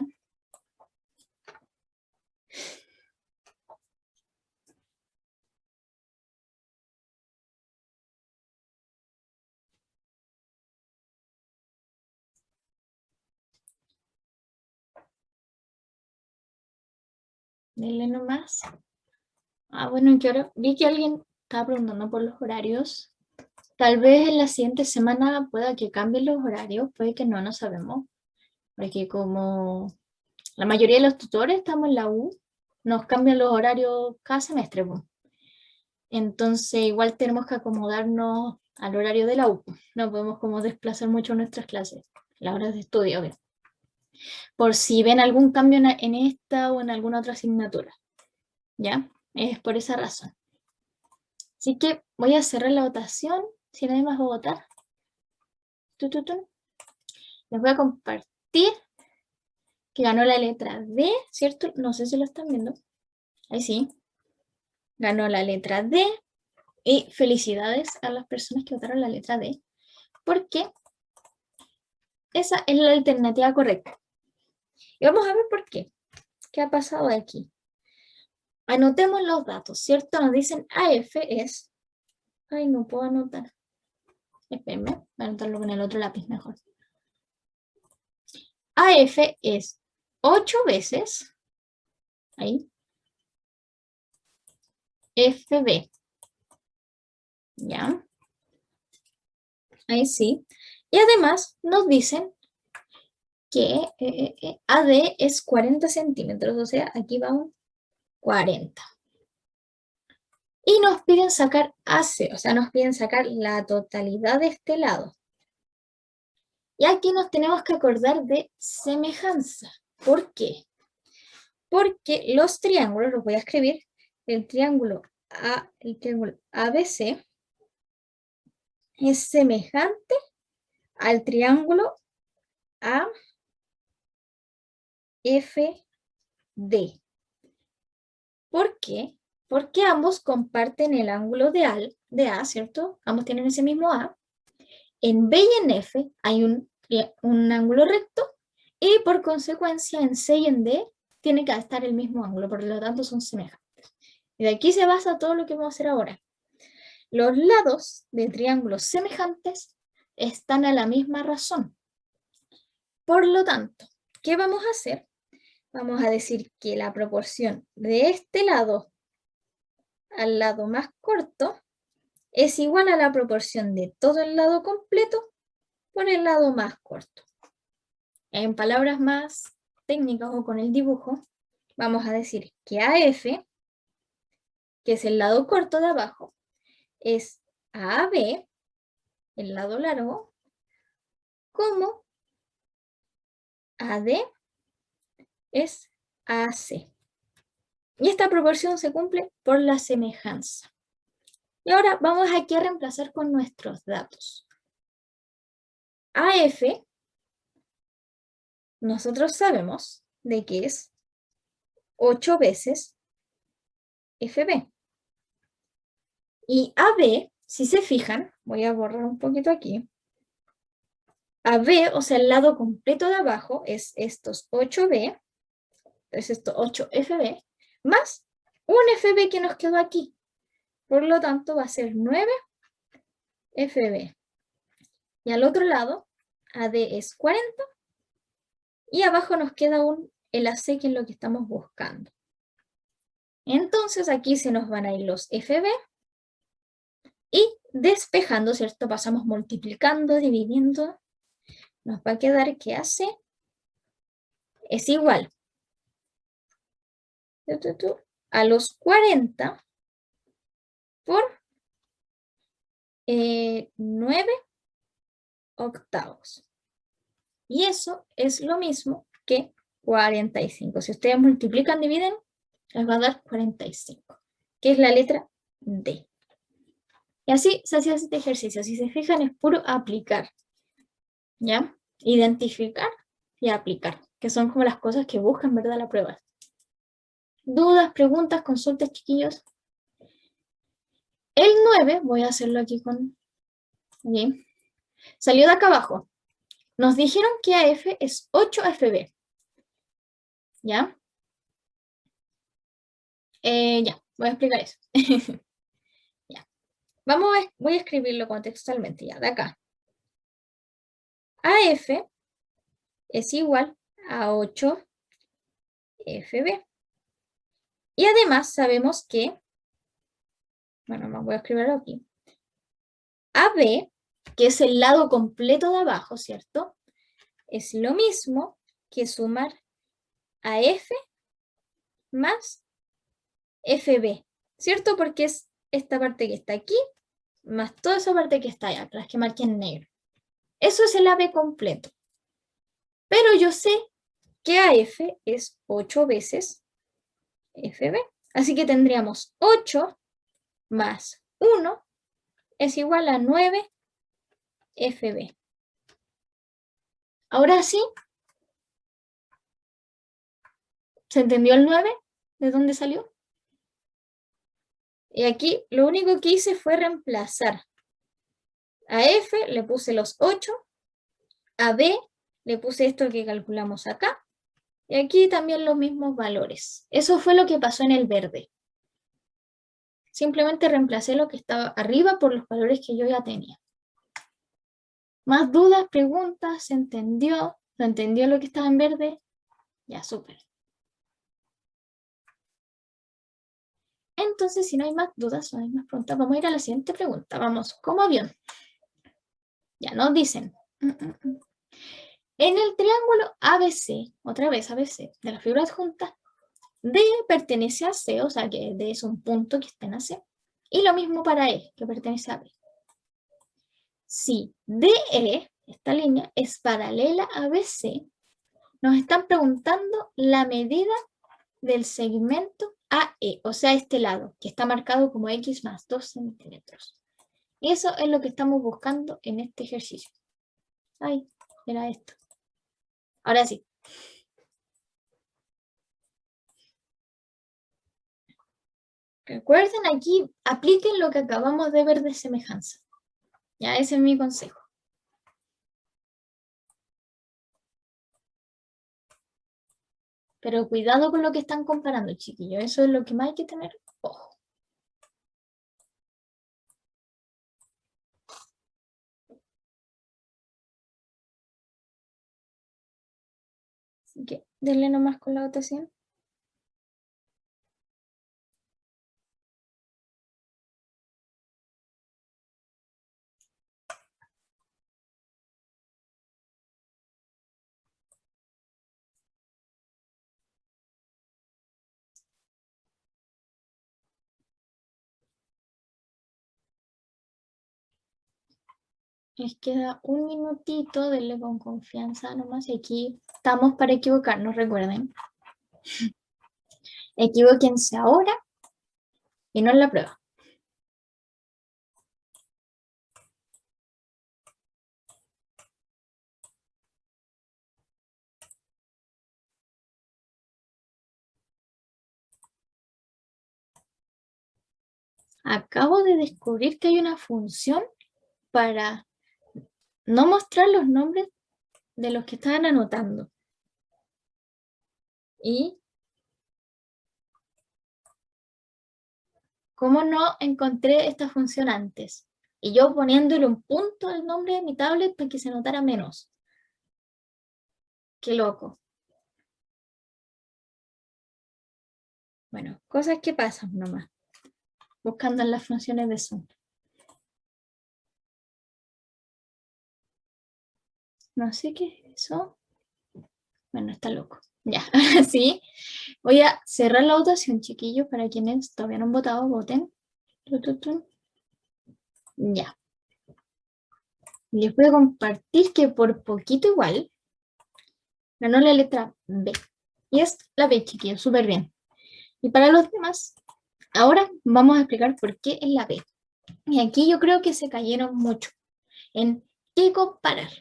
Denle nomás. Ah, bueno, que ahora vi que alguien estaba preguntando por los horarios. Tal vez en la siguiente semana pueda que cambien los horarios, puede que no, no sabemos. Porque como la mayoría de los tutores estamos en la U, nos cambian los horarios cada semestre, po. Entonces igual tenemos que acomodarnos al horario de la U. No podemos como desplazar mucho nuestras clases, las horas de estudio, obvio. Por si ven algún cambio en esta o en alguna otra asignatura. ¿Ya? Es por esa razón. Así que voy a cerrar la votación, si nadie más va a votar. Les voy a compartir que ganó la letra D, ¿cierto? No sé si lo están viendo. Ahí sí. Ganó la letra D. Y felicidades a las personas que votaron la letra D, porque esa es la alternativa correcta. Y vamos a ver por qué. ¿Qué ha pasado aquí? Anotemos los datos, ¿cierto? Nos dicen AF es... Ay, no puedo anotar. Espérenme, voy a anotarlo con el otro lápiz mejor. AF es 8 veces... Ahí. FB. ¿Ya? Ahí sí. Y además nos dicen que AD es 40 centímetros, o sea, aquí va un 40. Y nos piden sacar AC, o sea, nos piden sacar la totalidad de este lado. Y aquí nos tenemos que acordar de semejanza. ¿Por qué? Porque los triángulos, los voy a escribir, el triángulo ABC es semejante al triángulo AFD. ¿Por qué? Porque ambos comparten el ángulo de A, ¿cierto? Ambos tienen ese mismo A. En B y en F hay un ángulo recto y por consecuencia en C y en D tiene que estar el mismo ángulo, por lo tanto son semejantes. Y de aquí se basa todo lo que vamos a hacer ahora. Los lados de triángulos semejantes están a la misma razón. Por lo tanto, ¿qué vamos a hacer? Vamos a decir que la proporción de este lado al lado más corto es igual a la proporción de todo el lado completo por el lado más corto. En palabras más técnicas o con el dibujo, vamos a decir que AF, que es el lado corto de abajo, es AB, el lado largo, como AD es AC. Y esta proporción se cumple por la semejanza. Y ahora vamos aquí a reemplazar con nuestros datos. AF, nosotros sabemos de que es 8 veces FB. Y AB, si se fijan, voy a borrar un poquito aquí. AB, o sea, el lado completo de abajo es estos 8B, es esto 8FB, más un FB que nos quedó aquí. Por lo tanto, va a ser 9FB. Y al otro lado, AD es 40. Y abajo nos queda el AC, que es lo que estamos buscando. Entonces, aquí se nos van a ir los FB. Y despejando, ¿cierto? Pasamos multiplicando, dividiendo. Nos va a quedar que AC es igual a los 40 por 9 octavos. Y eso es lo mismo que 45. Si ustedes multiplican, dividen, les va a dar 45, que es la letra D. Y así se hace este ejercicio. Si se fijan, es puro aplicar. ¿Ya? Identificar y aplicar, que son como las cosas que buscan, ¿verdad?, la prueba. ¿Dudas, preguntas, consultas, chiquillos? El 9, voy a hacerlo aquí con Bien. Salió de acá abajo. Nos dijeron que AF es 8FB. ¿Ya? Ya, voy a explicar eso. Ya. Voy a escribirlo contextualmente ya, de acá. AF es igual a 8FB. Y además sabemos que, bueno, más voy a escribirlo aquí. AB, que es el lado completo de abajo, ¿cierto? Es lo mismo que sumar AF más FB, ¿cierto? Porque es esta parte que está aquí, más toda esa parte que está allá, las que marqué en negro. Eso es el AB completo. Pero yo sé que AF es 8 veces FB. Así que tendríamos 8 más 1 es igual a 9 FB. Ahora sí, ¿se entendió el 9? ¿De dónde salió? Y aquí lo único que hice fue reemplazar. A F le puse los 8, a B le puse esto que calculamos acá, y aquí también los mismos valores. Eso fue lo que pasó en el verde. Simplemente reemplacé lo que estaba arriba por los valores que yo ya tenía. ¿Más dudas, preguntas? ¿Se entendió? ¿Se entendió lo que estaba en verde? Ya, súper. Entonces, si no hay más dudas o hay más preguntas, vamos a ir a la siguiente pregunta. Vamos, como avión. Ya nos dicen. En el triángulo ABC, otra vez ABC, de la figura adjunta, D pertenece a C, o sea que D es un punto que está en AC. Y lo mismo para E, que pertenece a B. Si DE, esta línea, es paralela a BC, nos están preguntando la medida del segmento AE, o sea, este lado, que está marcado como X más 2 centímetros. Y eso es lo que estamos buscando en este ejercicio. Ay, era esto. Ahora sí. Recuerden aquí, apliquen lo que acabamos de ver de semejanza. Ya, ese es mi consejo. Pero cuidado con lo que están comparando, chiquillos. Eso es lo que más hay que tener ojo. Así que denle nomás con la votación. Les queda un minutito, denle con confianza nomás. Y aquí estamos para equivocarnos, recuerden. Equivóquense ahora y no en la prueba. Acabo de descubrir que hay una función para no mostrar los nombres de los que estaban anotando. Y ¿cómo no encontré esta función antes? Y yo poniéndole un punto al nombre de mi tablet para que se notara menos. Qué loco. Bueno, cosas que pasan nomás. Buscando en las funciones de Zoom. No sé qué es eso. Bueno, está loco. Ya, ahora sí. Voy a cerrar la votación, chiquillos, para quienes todavía no han votado, voten. Ya. Les voy a compartir que por poquito igual ganó la letra B. Y es la B, chiquillos, súper bien. Y para los demás, ahora vamos a explicar por qué es la B. Y aquí yo creo que se cayeron mucho en qué comparar.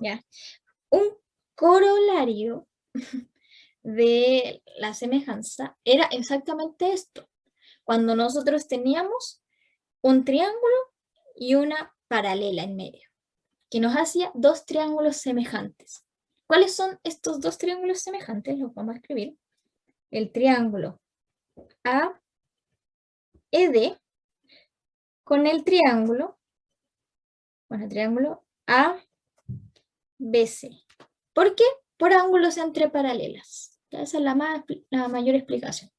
¿Ya? Un corolario de la semejanza era exactamente esto. Cuando nosotros teníamos un triángulo y una paralela en medio, que nos hacía dos triángulos semejantes. ¿Cuáles son estos dos triángulos semejantes? Los vamos a escribir. El triángulo AED con el triángulo, ABC. ¿Por qué? Por ángulos entre paralelas. Esa es la mayor explicación.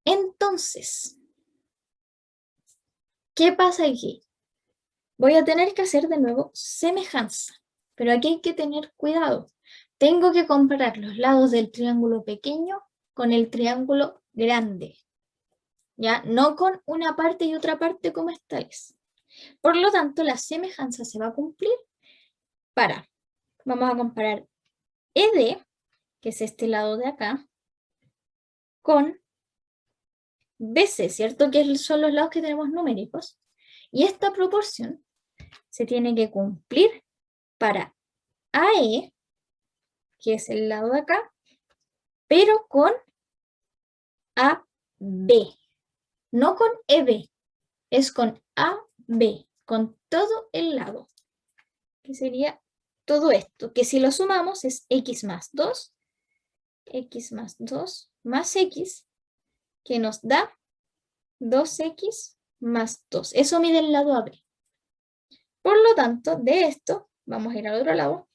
Entonces, ¿qué pasa aquí? Voy a tener que hacer de nuevo semejanza, pero aquí hay que tener cuidado. Tengo que comparar los lados del triángulo pequeño con el triángulo grande, ¿ya? No con una parte y otra parte como esta es. Por lo tanto, la semejanza se va a cumplir vamos a comparar ED, que es este lado de acá, con BC, ¿cierto? Que son los lados que tenemos numéricos. Y esta proporción se tiene que cumplir para AE, que es el lado de acá, pero con AB, no con EB, es con AB, con todo el lado, que sería todo esto, que si lo sumamos es x más 2 más x, que nos da 2x más 2. Eso mide el lado AB. Por lo tanto, de esto, vamos a ir al otro lado,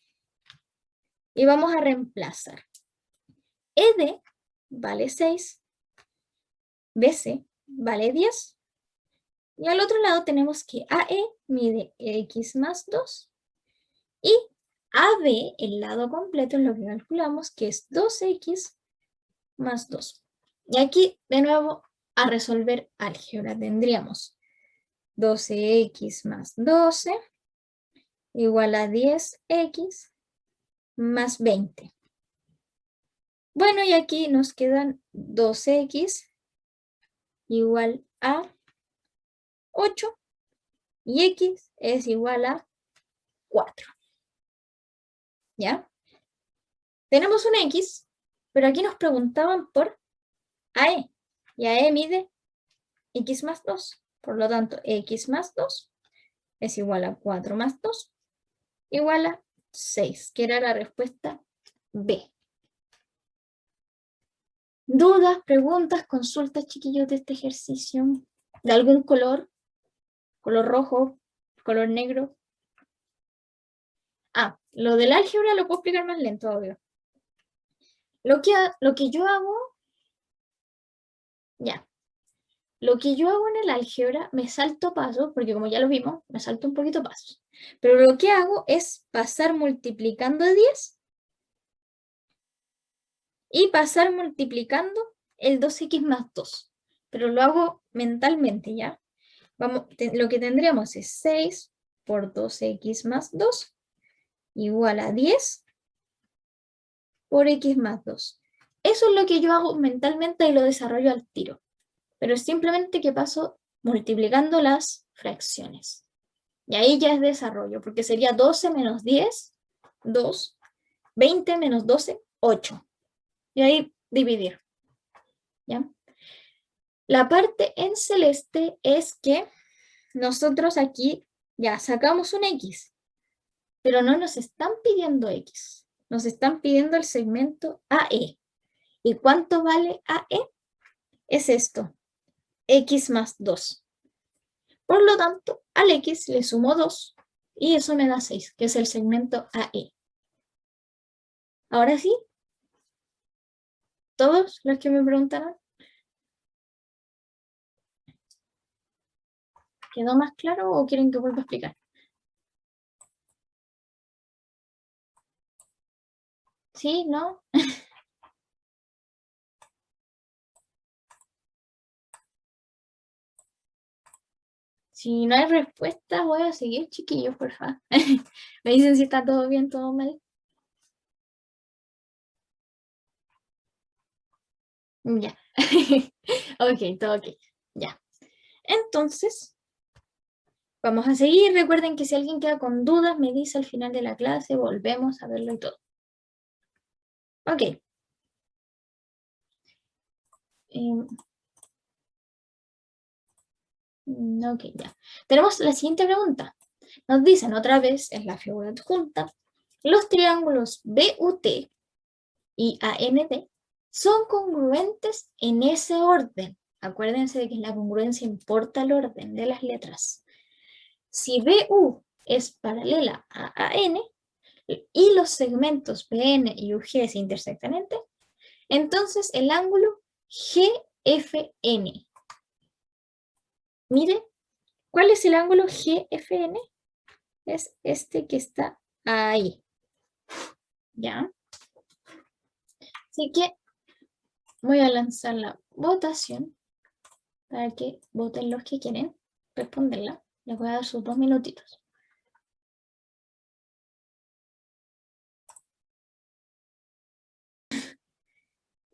y vamos a reemplazar. ED vale 6, BC vale 10, y al otro lado tenemos que AE mide x más 2, y AB, el lado completo, es lo que calculamos, que es 2x más 2. Y aquí, de nuevo, a resolver álgebra, tendríamos 12x más 12 igual a 10x más 20. Bueno, y aquí nos quedan 2x igual a 8 y x es igual a 4. ¿Ya? Tenemos un x, pero aquí nos preguntaban por AE, y AE mide x más 2. Por lo tanto, x más 2 es igual a 4 más 2, igual a 6, que era la respuesta B. ¿Dudas, preguntas, consultas, chiquillos, de este ejercicio? ¿De algún color? ¿Color rojo? ¿Color negro? Lo del álgebra lo puedo explicar más lento, obvio. Lo que yo hago, lo que yo hago en el álgebra, me salto pasos, porque como ya lo vimos, me salto un poquito pasos. Pero lo que hago es pasar multiplicando 10 y pasar multiplicando el 2x más 2. Pero lo hago mentalmente, ¿ya? Lo que tendríamos es 6 por 2x más 2 igual a 10 por x más 2. Eso es lo que yo hago mentalmente y lo desarrollo al tiro. Pero es simplemente que paso multiplicando las fracciones. Y ahí ya es desarrollo, porque sería 12 menos 10, 2, 20 menos 12, 8. Y ahí dividir. ¿Ya? La parte en celeste es que nosotros aquí ya sacamos un x, pero no nos están pidiendo x. Nos están pidiendo el segmento AE. ¿Y cuánto vale AE? Es esto, x más 2. Por lo tanto, al x le sumo 2 y eso me da 6, que es el segmento AE. Ahora sí, todos los que me preguntaron, ¿quedó más claro o quieren que vuelva a explicar? ¿Sí? ¿No? Si no hay respuesta, voy a seguir, chiquillos, por favor. Me dicen si está todo bien, todo mal. Ya. Ok, todo ok. Ya. Entonces, vamos a seguir. Recuerden que si alguien queda con dudas, me dice al final de la clase, volvemos a verlo y todo. Ok. Ok, ya. Tenemos la siguiente pregunta. Nos dicen otra vez en la figura adjunta, los triángulos BUT y AND son congruentes en ese orden. Acuérdense de que la congruencia importa el orden de las letras. Si BU es paralela a AN y los segmentos PN y UG se intersectan entre, entonces el ángulo GFN. Mire, ¿cuál es el ángulo GFN? Es este que está ahí. ¿Ya? Así que voy a lanzar la votación para que voten los que quieren responderla. Les voy a dar sus 2 minutitos.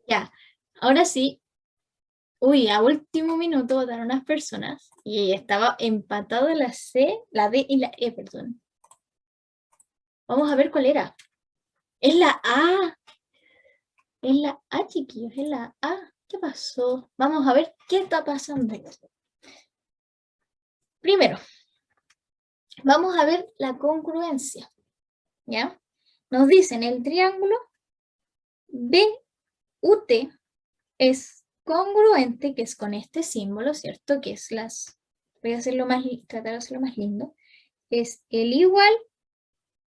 Ya, ahora sí. Uy, a último minuto votaron unas personas y estaba empatado la C, la D y la E, perdón. Vamos a ver cuál era. Es la A. Es la A, chiquillos, es la A. ¿Qué pasó? Vamos a ver qué está pasando. Primero, vamos a ver la congruencia. ¿Ya? Nos dicen el triángulo BUT es congruente, que es con este símbolo, ¿cierto? Que es las... Voy a hacerlo más, tratar de hacerlo más lindo. Es el igual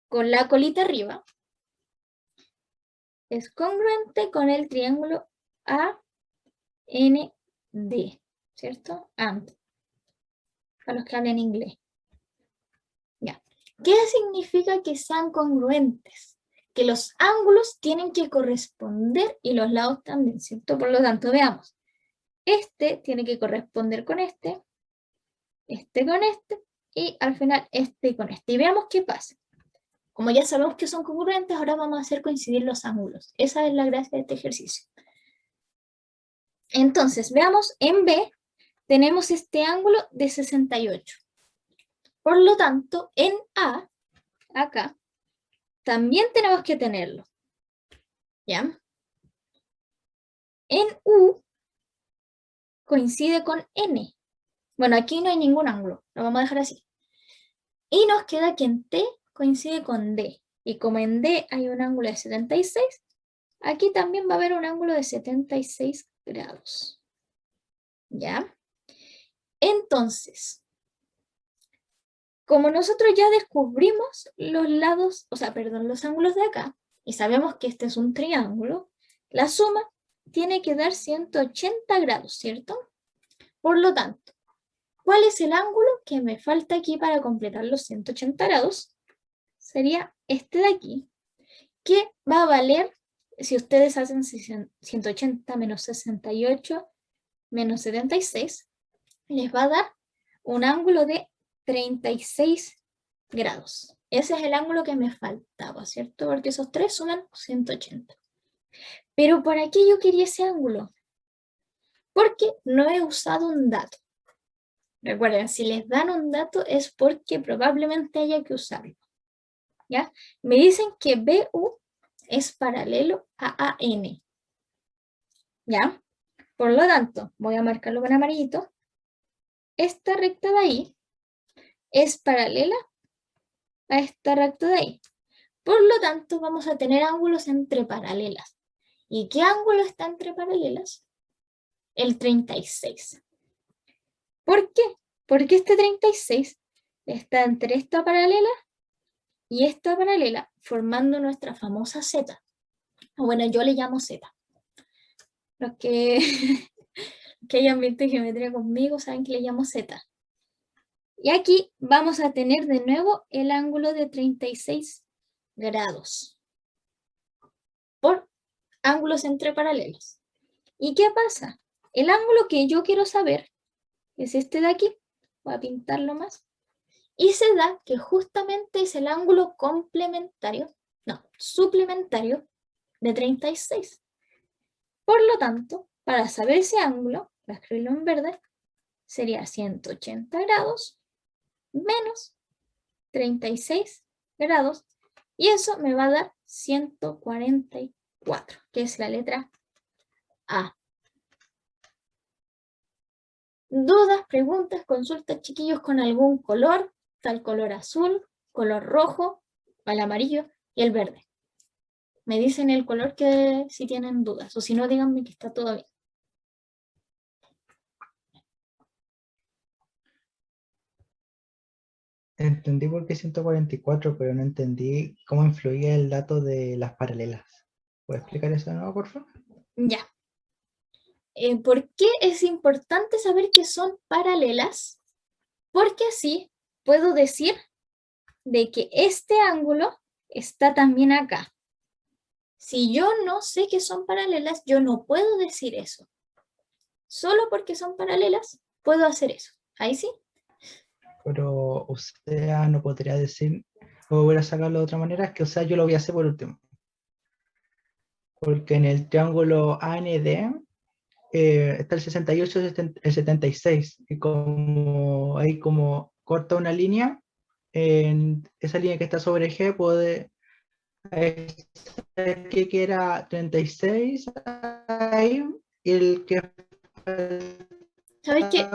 con la colita arriba. Es congruente con el triángulo AND, ¿cierto? AND, a los que hablan inglés. Ya. ¿Qué significa que sean congruentes? Que los ángulos tienen que corresponder y los lados también, ¿cierto? Por lo tanto, veamos. Este tiene que corresponder con este con este, y al final este con este. Y veamos qué pasa. Como ya sabemos que son congruentes, ahora vamos a hacer coincidir los ángulos. Esa es la gracia de este ejercicio. Entonces, veamos, en B tenemos este ángulo de 68. Por lo tanto, en A, acá, también tenemos que tenerlo. ¿Ya? En U coincide con N. Bueno, aquí no hay ningún ángulo, lo vamos a dejar así. Y nos queda que en T coincide con D. Y como en D hay un ángulo de 76, aquí también va a haber un ángulo de 76 grados. ¿Ya? Entonces, como nosotros ya descubrimos los lados, los ángulos de acá, y sabemos que este es un triángulo, la suma tiene que dar 180 grados, ¿cierto? Por lo tanto, ¿cuál es el ángulo que me falta aquí para completar los 180 grados? Sería este de aquí, que va a valer, si ustedes hacen 180 menos 68 menos 76, les va a dar un ángulo de 36 grados. Ese es el ángulo que me faltaba, ¿cierto? Porque esos tres suman 180. Pero ¿para qué yo quería ese ángulo? Porque no he usado un dato. Recuerden, si les dan un dato es porque probablemente haya que usarlo. ¿Ya? Me dicen que BU es paralelo a AN. ¿Ya? Por lo tanto, voy a marcarlo con amarillito. Esta recta de ahí es paralela a esta recta de ahí. Por lo tanto, vamos a tener ángulos entre paralelas. ¿Y qué ángulo está entre paralelas? El 36. ¿Por qué? Porque este 36 está entre esta paralela y esta paralela, formando nuestra famosa Z. Bueno, yo le llamo Z. Los que, que hayan visto geometría conmigo saben que le llamo Z. Y aquí vamos a tener de nuevo el ángulo de 36 grados por ángulos entre paralelos. ¿Y qué pasa? El ángulo que yo quiero saber es este de aquí. Voy a pintarlo más. Y se da que justamente es el ángulo suplementario de 36. Por lo tanto, para saber ese ángulo, voy a escribirlo en verde, sería 180 grados menos 36 grados. Y eso me va a dar 144, que es la letra A. ¿Dudas, preguntas, consultas, chiquillos, con algún color? Está el color azul, color rojo, el amarillo y el verde. Me dicen el color que si tienen dudas, o si no, díganme que está todo bien. Entendí por qué 144, pero no entendí cómo influía el dato de las paralelas. ¿Puedes explicar eso de nuevo, por favor? Ya. ¿Por qué es importante saber que son paralelas? Porque así puedo decir de que este ángulo está también acá. Si yo no sé que son paralelas, yo no puedo decir eso. Solo porque son paralelas, puedo hacer eso. Ahí sí. Pero, o sea, no podría decir, o voy a sacarlo de otra manera, es que, o sea, yo lo voy a hacer por último. Porque en el triángulo AND está el 68 y el 76. Y como ahí como corta una línea, en esa línea que está sobre G puede que era 36 ahí, y el que ¿Sabes qué?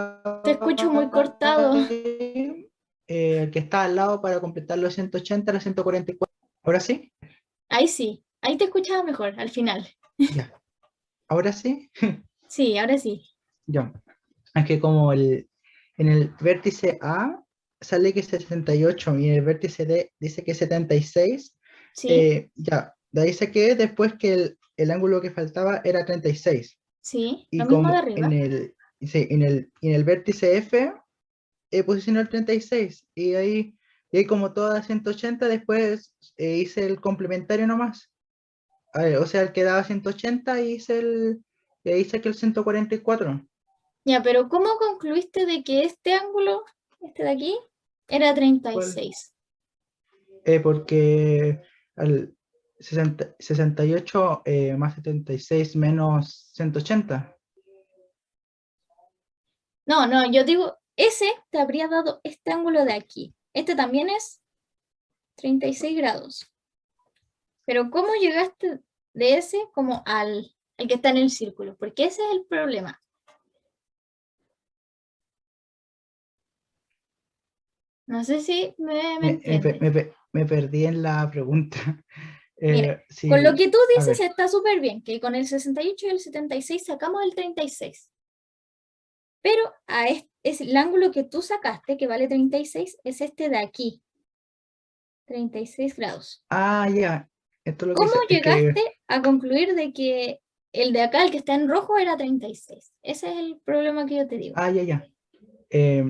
Te escucho muy cortado. el que está al lado para completar los 180 los 144. ¿Ahora sí? Ahí sí. Ahí te escuchaba mejor, al final. Ya. ¿Ahora sí? Sí, ahora sí. Ya. Es que como en el vértice A sale que es 68 y en el vértice D dice que es 76, Sí, ya, de ahí saqué después que el ángulo que faltaba era 36. sí. Lo Y mismo de como arriba. sí, en el vértice F posicioné el 36 y ahí como toda 180 después hice el complementario nomás. O sea, el que daba 180 y hice que el 144. Ya, pero ¿cómo concluiste de que este ángulo, este de aquí, era ¿Cuál? 36? Porque al 68 más 76 menos 180. No, no, yo digo, ese te habría dado este ángulo de aquí. Este también es 36 grados. Pero ¿cómo llegaste de ese como al que está en el círculo? Porque ese es el problema. No sé si me entiendes. Me perdí en la pregunta. Mira, con lo Sí, que tú a dices ver, está súper bien, que con el 68 y el 76 sacamos el 36. Pero es el ángulo que tú sacaste, que vale 36, es este de aquí, 36 grados. ya, esto es lo que ¿Cómo hice, es que, llegaste a concluir de que el de acá, el que está en rojo, era 36? Ese es el problema que yo te digo. ya. Eh,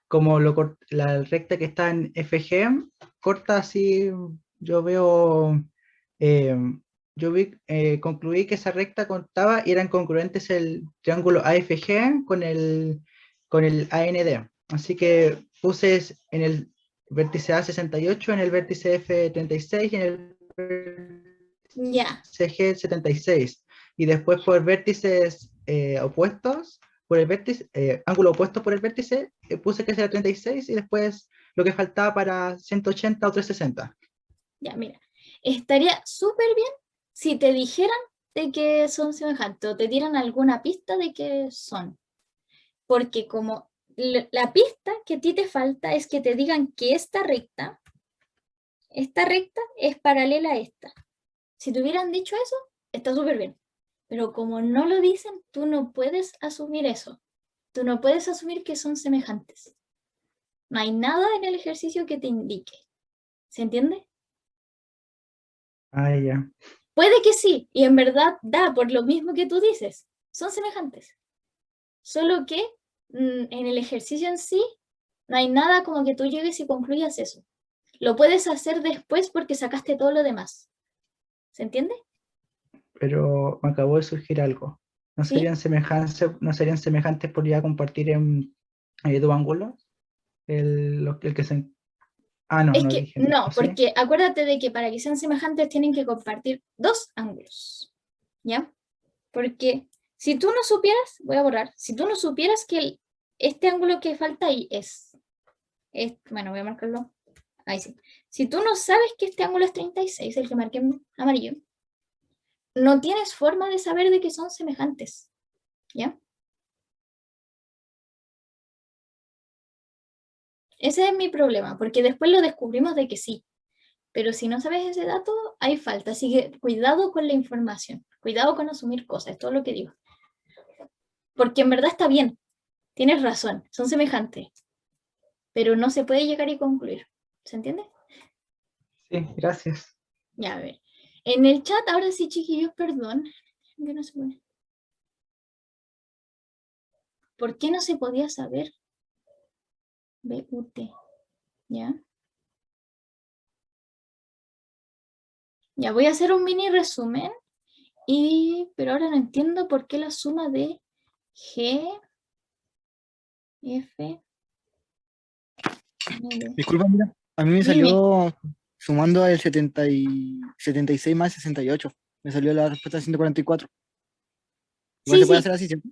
como la recta que está en FG, corta así, yo veo, eh, concluí que esa recta contaba y eran congruentes el triángulo AFG con el AND. Así que puse en el vértice A 68, en el vértice F 36 y en el Ya, vértice G 76. Y después por vértices opuestos, por el vértice, ángulo opuesto por el vértice, puse que era 36 y después lo que faltaba para 180 o 360. ya, mira. Estaría súper bien si te dijeran de que son semejantes o te dieran alguna pista de que son. Porque como la pista que a ti te falta es que te digan que esta recta es paralela a esta. Si te hubieran dicho eso, está súper bien. Pero como no lo dicen, tú no puedes asumir eso. Tú no puedes asumir que son semejantes. No hay nada en el ejercicio que te indique. ¿Se entiende? Ya. Puede que sí, y en verdad da por lo mismo que tú dices. Son semejantes. Solo que en el ejercicio en sí no hay nada como que tú llegues y concluyas eso. Lo puedes hacer después porque sacaste todo lo demás. ¿Se entiende? Pero me acabó de surgir algo. ¿Sí? No serían semejantes por ya compartir en dos ángulos? El que se... Ah, no, Es no que dije, ¿o no, sí? porque acuérdate de que para que sean semejantes tienen que compartir dos ángulos. ¿Ya? Porque si tú no supieras, voy a borrar, si tú no supieras que este ángulo que falta ahí bueno, voy a marcarlo, ahí sí. Si tú no sabes que este ángulo es 36, el que marqué en amarillo, no tienes forma de saber de que son semejantes, ¿ya? Ese es mi problema, porque después lo descubrimos de que sí. Pero si no sabes ese dato, hay falta. Así que cuidado con la información. Cuidado con asumir cosas, es todo lo que digo. Porque en verdad está bien. Tienes razón, son semejantes. Pero no se puede llegar y concluir. ¿Se entiende? Sí, gracias. Ya, a ver. En el chat, ahora sí, chiquillos, perdón. Que no se puede. ¿Por qué no se podía saber? BUT. ¿Ya? Ya voy a hacer un mini resumen. Pero ahora no entiendo por qué la suma de G, F, N, D. Disculpa, mira, a mí me Dime. salió sumando el 76 más 68. Me salió la respuesta 144. Igual Sí, se puede sí. hacer así, ¿cierto?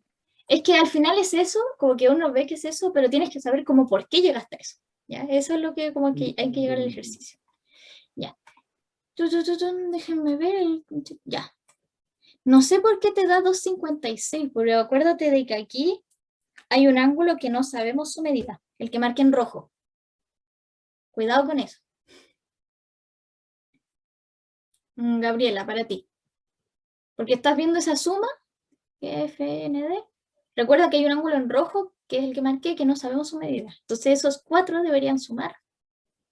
Es que al final es eso, como que uno ve que es eso, pero tienes que saber como por qué llegaste a eso. ¿Ya? Eso es lo que como que hay que llegar al ejercicio. Ya. Déjenme ver Ya. No sé por qué te da 2,56, pero acuérdate de que aquí hay un ángulo que no sabemos su medida, el que marque en rojo. Cuidado con eso. Gabriela, para ti. Porque estás viendo esa suma, que es FND. Recuerda que hay un ángulo en rojo, que es el que marqué, que no sabemos su medida. Entonces esos 4 deberían sumar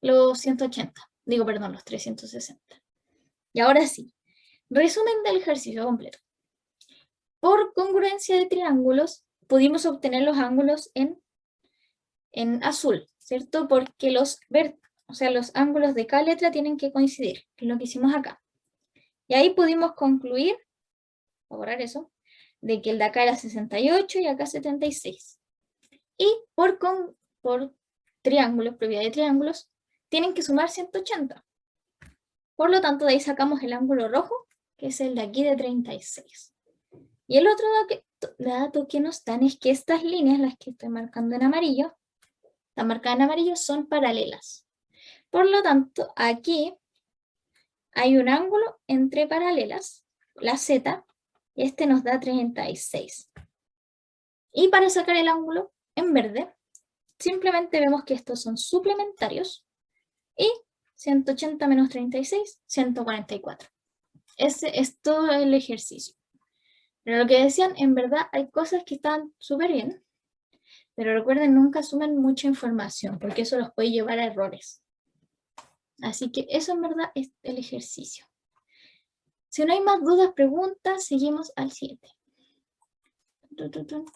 los 180. Digo, perdón, los 360. Y ahora sí, resumen del ejercicio completo. Por congruencia de triángulos, pudimos obtener los ángulos en azul, ¿cierto? Porque los ángulos de cada letra tienen que coincidir, que es lo que hicimos acá. Y ahí pudimos concluir, voy a borrar eso, de que el de acá era 68 y acá 76. Y por triángulos, propiedad de triángulos, tienen que sumar 180. Por lo tanto, de ahí sacamos el ángulo rojo, que es el de aquí de 36. Y el otro dato que nos dan es que estas líneas, las que estoy marcando en amarillo, las marcadas en amarillo son paralelas. Por lo tanto, aquí hay un ángulo entre paralelas, la Z, y este nos da 36. Y para sacar el ángulo en verde, simplemente vemos que estos son suplementarios y 180 menos 36, 144. Ese es todo el ejercicio. Pero lo que decían, en verdad hay cosas que están súper bien, pero recuerden, nunca asumen mucha información, porque eso los puede llevar a errores. Así que eso en verdad es el ejercicio. Si no hay más dudas, preguntas, seguimos al siguiente.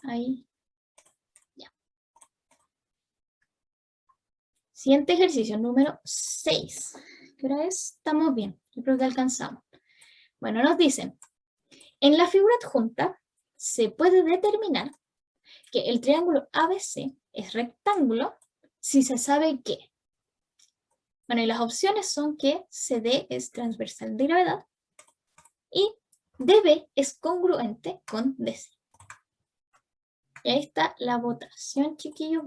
Ahí. Ya. Siguiente ejercicio, número 6. ¿Qué hora es? Estamos bien, yo creo que alcanzamos. Bueno, nos dicen, en la figura adjunta se puede determinar que el triángulo ABC es rectángulo si se sabe que. Bueno, y las opciones son que CD es transversal de gravedad y DB es congruente con DC. Y ahí está la votación, chiquillos.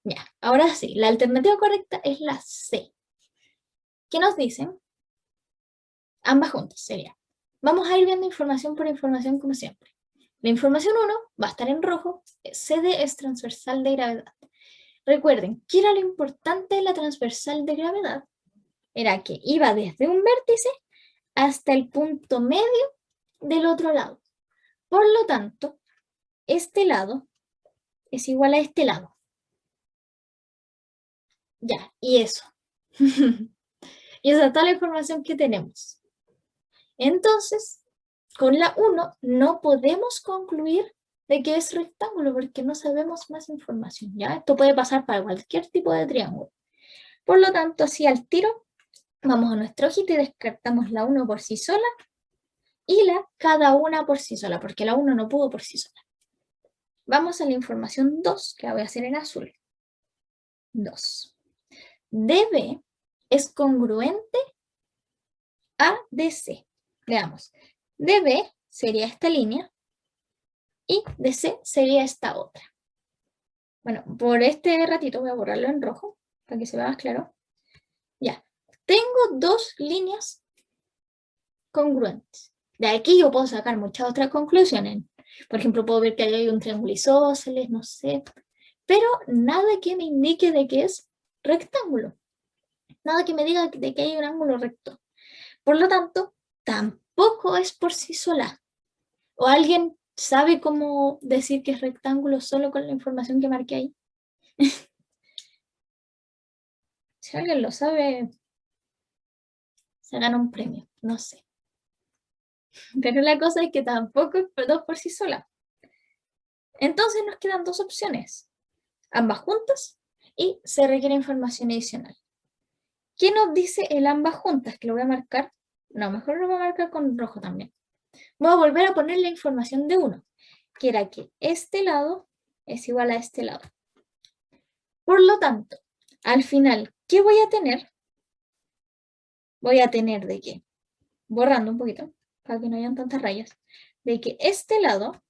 Ya, ahora sí, la alternativa correcta es la C. ¿Qué nos dicen? Ambas juntas sería. Vamos a ir viendo información por información como siempre. La información 1 va a estar en rojo. CD es transversal de gravedad. Recuerden, ¿qué era lo importante de la transversal de gravedad? Era que iba desde un vértice hasta el punto medio del otro lado. Por lo tanto, este lado es igual a este lado. Ya, y eso. Y esa es toda la información que tenemos. Entonces, con la 1 no podemos concluir de que es rectángulo porque no sabemos más información. ¿Ya? Esto puede pasar para cualquier tipo de triángulo. Por lo tanto, así al tiro, vamos a nuestra hojita y descartamos la 1 por sí sola y cada una por sí sola, porque la 1 no pudo por sí sola. Vamos a la información 2, que la voy a hacer en azul. 2. DB es congruente a DC. Veamos. DB sería esta línea y DC sería esta otra. Bueno, por este ratito voy a borrarlo en rojo para que se vea más claro. Ya. Tengo dos líneas congruentes. De aquí yo puedo sacar muchas otras conclusiones. Por ejemplo, puedo ver que ahí hay un triángulo isósceles, no sé. Pero nada que me indique de que es rectángulo. Nada que me diga de que hay un ángulo recto. Por lo tanto, tampoco es por sí sola. ¿O alguien sabe cómo decir que es rectángulo solo con la información que marqué ahí? Si alguien lo sabe, se gana un premio, no sé. Pero la cosa es que tampoco es por dos por sí sola. Entonces nos quedan dos opciones, ambas juntas y se requiere información adicional. ¿Qué nos dice el ambas juntas? Que lo voy a marcar. No, mejor lo voy a marcar con rojo también. Voy a volver a poner la información de 1, que era que este lado es igual a este lado. Por lo tanto, al final, ¿qué voy a tener? Voy a tener de que, borrando un poquito, para que no hayan tantas rayas, de que este lado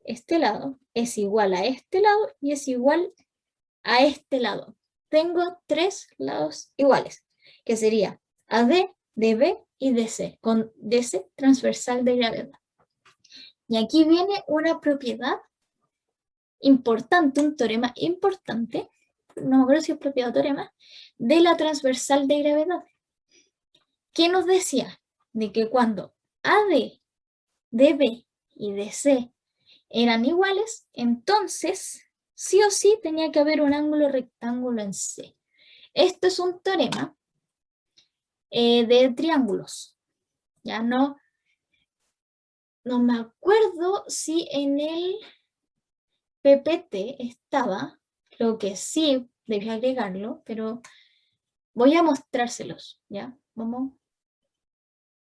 es igual a este lado y es igual a este lado. Tengo 3 lados iguales, que sería AD, DB y DC, con DC transversal de gravedad. Y aquí viene una propiedad importante, un teorema importante, no me acuerdo si es propiedad o teorema, de la transversal de gravedad. ¿Qué nos decía? De que cuando AD, DB y DC eran iguales, entonces sí o sí tenía que haber un ángulo rectángulo en C. Esto es un teorema de triángulos. Ya no me acuerdo si en el PPT estaba, creo que sí, debí agregarlo, pero voy a mostrárselos, ¿ya? Vamos.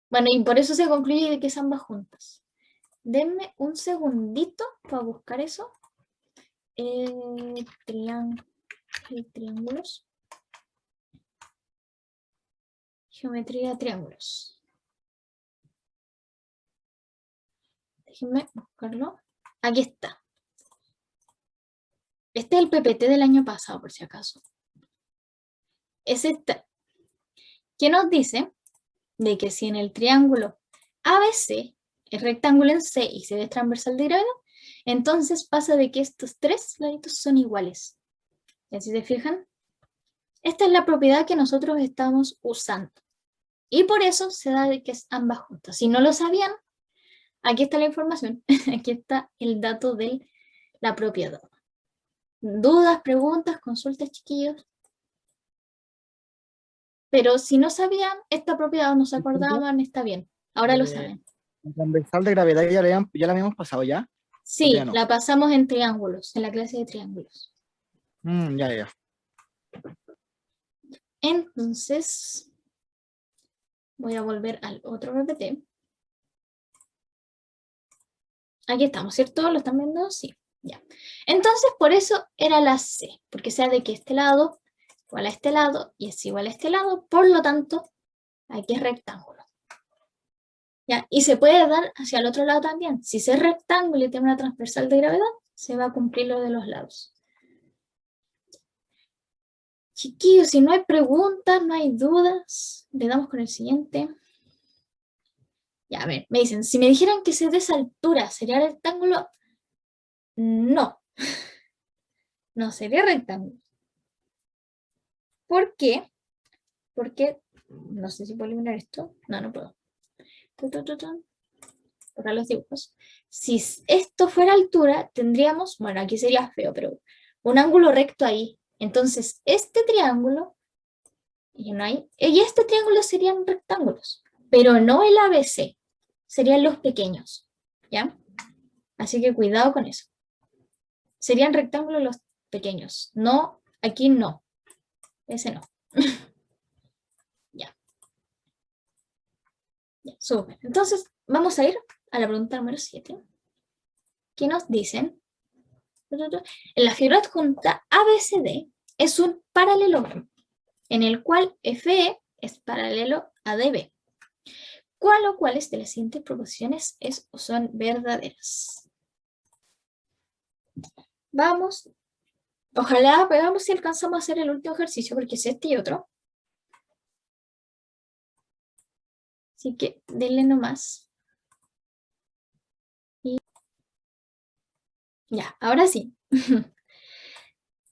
Bueno, y por eso se concluye de que es ambas juntas. Denme un segundito para buscar eso. Triángulos. Geometría de triángulos. Déjenme buscarlo. Aquí está. Este es el PPT del año pasado, por si acaso. Es este. ¿Qué nos dice? De que si en el triángulo ABC es rectángulo en C y C es transversal de gravedad, entonces pasa de que estos 3 laditos son iguales. ¿Y así se fijan? Esta es la propiedad que nosotros estamos usando. Y por eso se da de que es ambas juntas. Si no lo sabían, aquí está la información. Aquí está el dato de la propiedad. ¿Dudas, preguntas, consultas, chiquillos? Pero si no sabían esta propiedad o no se acordaban, está bien. Ahora lo saben. La transversal de gravedad ya la habíamos pasado ya. Sí, Ya no. la pasamos en triángulos, en la clase de triángulos. Ya. Entonces, voy a volver al otro PPT. Aquí estamos, ¿cierto? ¿Lo están viendo? Sí, ya. Entonces, por eso era la C, porque sea de que este lado es igual a este lado y es igual a este lado, por lo tanto, aquí es rectángulo. ¿Ya? Y se puede dar hacia el otro lado también. Si es rectángulo y tiene una transversal de gravedad, se va a cumplir lo de los lados. Chiquillos, si no hay preguntas, no hay dudas, le damos con el siguiente. Ya, a ver, me dicen, si me dijeran que se de esa altura, ¿sería rectángulo? No. No sería rectángulo. ¿Por qué? Porque, no sé si puedo eliminar esto. No puedo. Borrar los dibujos. Si esto fuera altura, tendríamos, bueno, aquí sería feo, pero un ángulo recto ahí. Entonces, este triángulo, y este triángulo serían rectángulos, pero no el ABC, serían los pequeños, ¿ya? Así que cuidado con eso. Serían rectángulos los pequeños, no, aquí no, ese no. Ya, súper. Entonces, vamos a ir a la pregunta número 7. ¿Qué nos dicen? En la figura adjunta ABCD es un paralelogramo en el cual FE es paralelo a DB. ¿Cuál o cuáles de las siguientes proporciones son verdaderas? Vamos. Ojalá veamos si alcanzamos a hacer el último ejercicio, porque es este y otro. Así que denle nomás. Ya, ahora sí.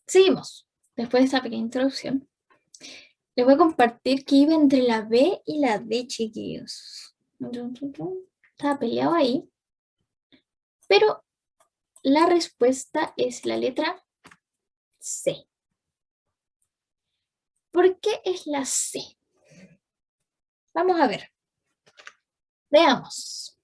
Seguimos. Después de esta pequeña introducción, les voy a compartir que iba entre la B y la D, chiquillos. Estaba peleado ahí. Pero la respuesta es la letra C. ¿Por qué es la C? Vamos a ver. Veamos.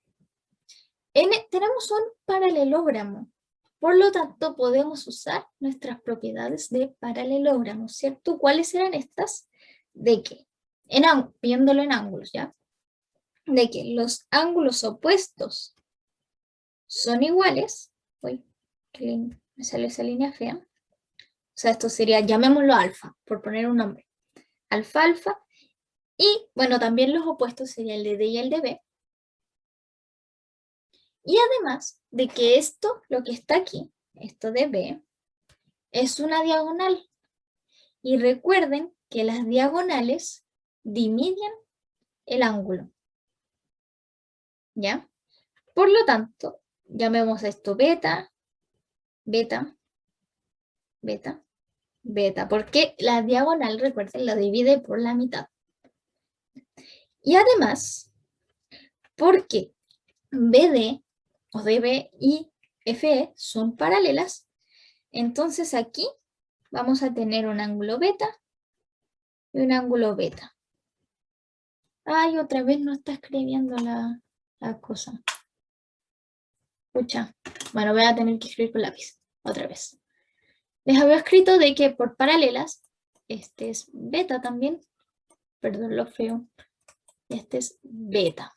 Tenemos un paralelogramo. Por lo tanto, podemos usar nuestras propiedades de paralelogramo, ¿cierto? ¿Cuáles eran estas? De que, viéndolo en ángulos, ¿ya? De que los ángulos opuestos son iguales. Uy, me sale esa línea fea. O sea, esto sería, llamémoslo alfa, por poner un nombre. Alfa, alfa. Y, bueno, también los opuestos serían el de D y el de B. Y además de que esto, lo que está aquí, esto de B, es una diagonal. Y recuerden que las diagonales dividen el ángulo. ¿Ya? Por lo tanto, llamemos a esto beta, beta, beta, beta, porque la diagonal, recuerden, la divide por la mitad. Y además, porque BD o DB y FE son paralelas, entonces aquí vamos a tener un ángulo beta y un ángulo beta. Ay, otra vez no está escribiendo la cosa. Escucha. Bueno, voy a tener que escribir con lápiz. Otra vez. Les había escrito de que por paralelas, este es beta también. Perdón lo feo. Este es beta.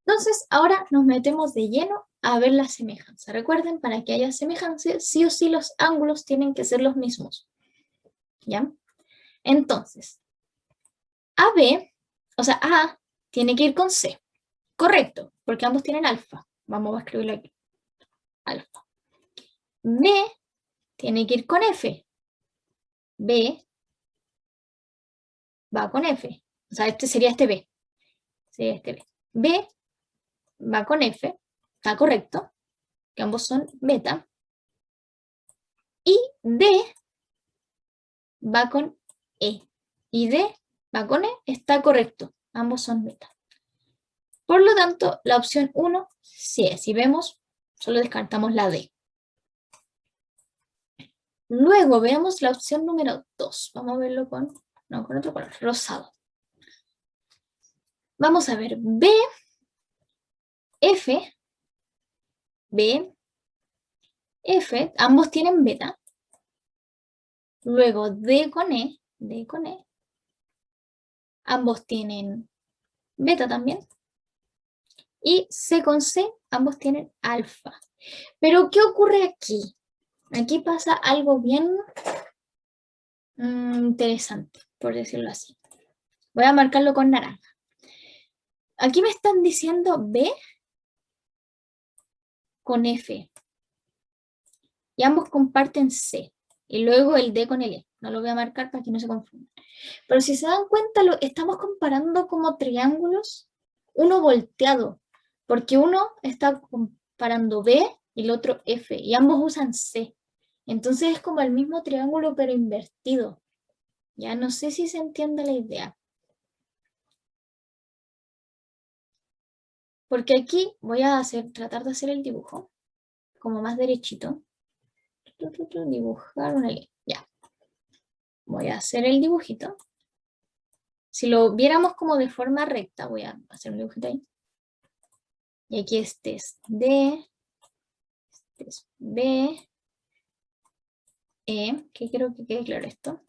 Entonces, ahora nos metemos de lleno a ver la semejanza. Recuerden, para que haya semejanza, sí o sí los ángulos tienen que ser los mismos. ¿Ya? Entonces, AB, o sea, A tiene que ir con C. Correcto, porque ambos tienen alfa. Vamos a escribirlo aquí. Alfa. B tiene que ir con F. B va con F. O sea, este sería este B. Sería este B. B va con F. Está correcto. Que ambos son beta. Y D va con E. Y D va con E. Está correcto. Ambos son beta. Por lo tanto, la opción 1 sí es. Si vemos, solo descartamos la D. Luego veamos la opción número 2. Vamos a verlo con otro color, rosado. Vamos a ver B, F, B, F, ambos tienen beta. Luego D con E, ambos tienen beta también. Y C con C, ambos tienen alfa. Pero, ¿qué ocurre aquí? Aquí pasa algo bien interesante, por decirlo así. Voy a marcarlo con naranja. Aquí me están diciendo B con F. Y ambos comparten C. Y luego el D con el E. No lo voy a marcar para que no se confundan. Pero si se dan cuenta, estamos comparando como triángulos, uno volteado. Porque uno está comparando B y el otro F. Y ambos usan C. Entonces es como el mismo triángulo pero invertido. Ya no sé si se entiende la idea. Porque aquí voy a tratar de hacer el dibujo como más derechito. Dibujar una línea. Ya. Voy a hacer el dibujito. Si lo viéramos como de forma recta, voy a hacer un dibujito ahí. Y aquí este es D, este es B, E, que quiero que quede claro esto,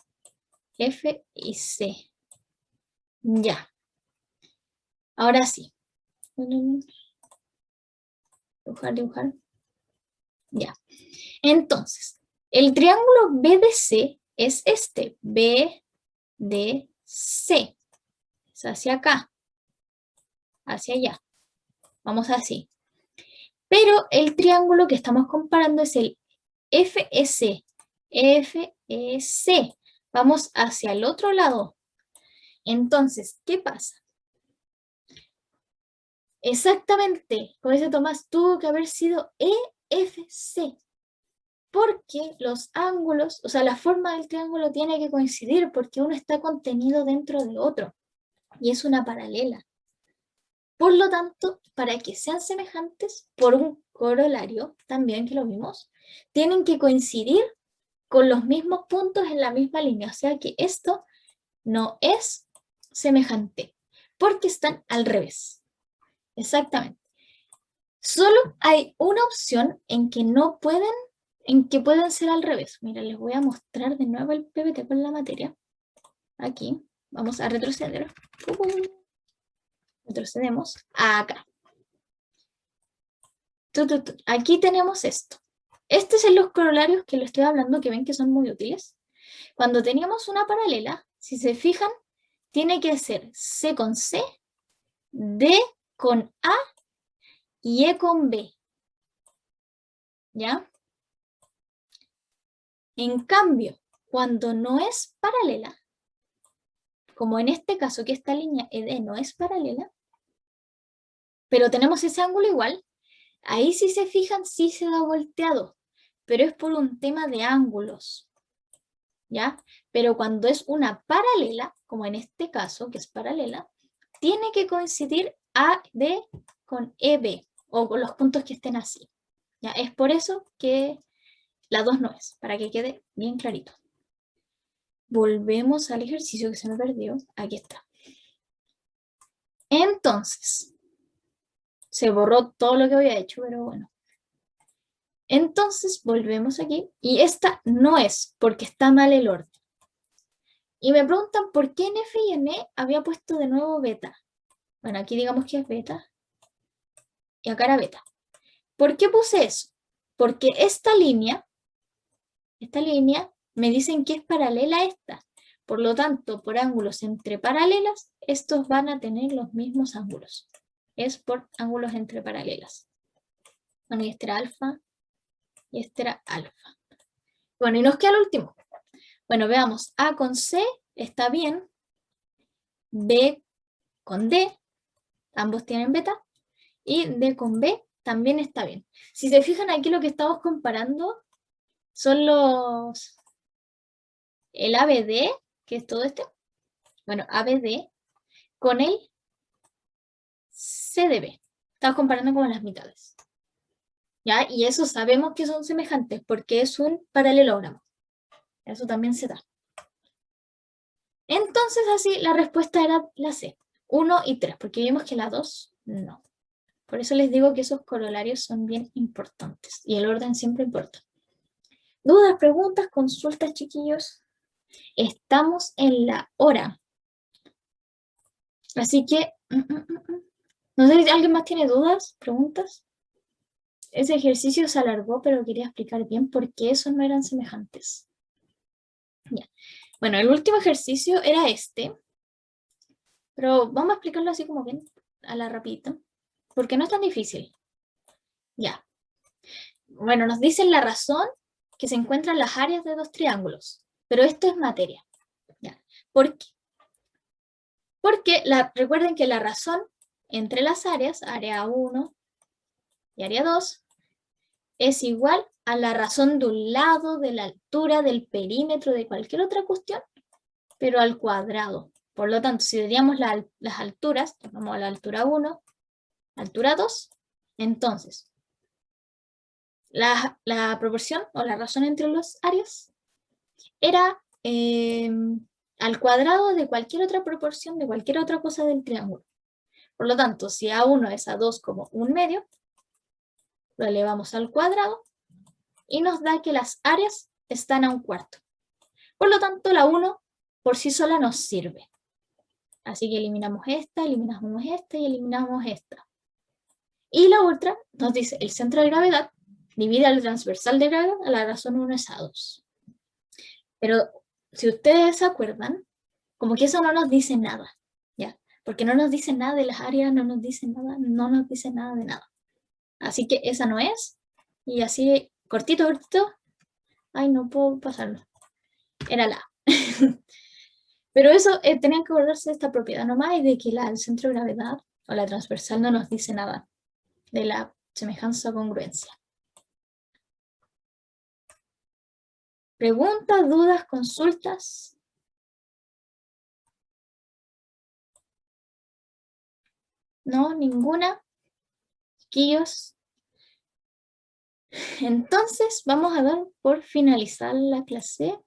F y C. Ya. Ahora sí. Dibujar. Ya. Entonces, el triángulo BDC es este, BDC. Es hacia acá, hacia allá. Vamos así. Pero el triángulo que estamos comparando es el FEC. FEC. Vamos hacia el otro lado. Entonces, ¿qué pasa? Exactamente, como dice Tomás, tuvo que haber sido FC. Porque los ángulos, o sea, la forma del triángulo tiene que coincidir porque uno está contenido dentro de otro y es una paralela. Por lo tanto, para que sean semejantes, por un corolario, también que lo vimos, tienen que coincidir con los mismos puntos en la misma línea. O sea que esto no es semejante porque están al revés. Exactamente. Solo hay una opción en que no pueden, en que pueden ser al revés. Mira, les voy a mostrar de nuevo el PPT con la materia. Aquí, vamos a retroceder. Retrocedemos acá. Aquí tenemos esto. Este es en los corolarios que les estoy hablando, que ven que son muy útiles. Cuando teníamos una paralela, si se fijan, tiene que ser C con C, D con A y E con B. ¿Ya? En cambio, cuando no es paralela, como en este caso que esta línea ED no es paralela, pero tenemos ese ángulo igual, ahí si se fijan sí se da volteado, pero es por un tema de ángulos. ¿Ya? Pero cuando es una paralela, como en este caso que es paralela, tiene que coincidir AD con EB, o con los puntos que estén así. ¿Ya? Es por eso que la 2 no es, para que quede bien clarito. Volvemos al ejercicio que se me perdió. Aquí está. Entonces, se borró todo lo que había hecho, pero bueno. Entonces, volvemos aquí. Y esta no es, porque está mal el orden. Y me preguntan por qué en F y en E había puesto de nuevo beta. Bueno, aquí digamos que es beta. Y acá era beta. ¿Por qué puse eso? Porque esta línea me dicen que es paralela a esta. Por lo tanto, por ángulos entre paralelas, estos van a tener los mismos ángulos. Es por ángulos entre paralelas. Bueno, y este era alfa, y este era alfa. Bueno, y nos queda el último. Bueno, veamos, A con C está bien, B con D, ambos tienen beta, y D con B también está bien. Si se fijan aquí lo que estamos comparando son el ABD, que es todo este, bueno, ABD, con el CDB. Estamos comparando como las mitades. ¿Ya? Y eso sabemos que son semejantes porque es un paralelogramo. Eso también se da. Entonces así la respuesta era la C, 1 y 3, porque vimos que la 2 no. Por eso les digo que esos corolarios son bien importantes y el orden siempre importa. ¿Dudas, preguntas, consultas, chiquillos? Estamos en la hora. Así que, no sé si alguien más tiene dudas, preguntas. Ese ejercicio se alargó, pero quería explicar bien por qué esos no eran semejantes. Ya. Bueno, el último ejercicio era este, pero vamos a explicarlo así como bien a la rapidita, porque no es tan difícil. Ya. Bueno, nos dicen la razón que se encuentran las áreas de dos triángulos, pero esto es materia. Ya. ¿Por qué? Porque recuerden que la razón entre las áreas, área 1 y área 2, es igual a la razón de un lado, de la altura, del perímetro, de cualquier otra cuestión, pero al cuadrado. Por lo tanto, si diríamos las alturas, vamos a la altura 1, altura 2, entonces la proporción o la razón entre las áreas era al cuadrado de cualquier otra proporción, de cualquier otra cosa del triángulo. Por lo tanto, si A1 es A2 como 1/2, lo elevamos al cuadrado y nos da que las áreas están a 1/4. Por lo tanto, la 1 por sí sola nos sirve. Así que eliminamos esta y eliminamos esta. Y la otra nos dice el centro de gravedad divide al transversal de gravedad a la razón 1 es A2. Pero si ustedes se acuerdan, como que eso no nos dice nada, ¿ya? Porque no nos dice nada de las áreas, no nos dice nada de nada. Así que esa no es, y así cortito, ay, no puedo pasarlo, era la A. Pero eso, tenían que acordarse de esta propiedad nomás y de que el centro de gravedad o la transversal no nos dice nada de la semejanza o congruencia. ¿Preguntas, dudas, consultas? No, ninguna. Chiquillos. Entonces, vamos a dar por finalizar la clase.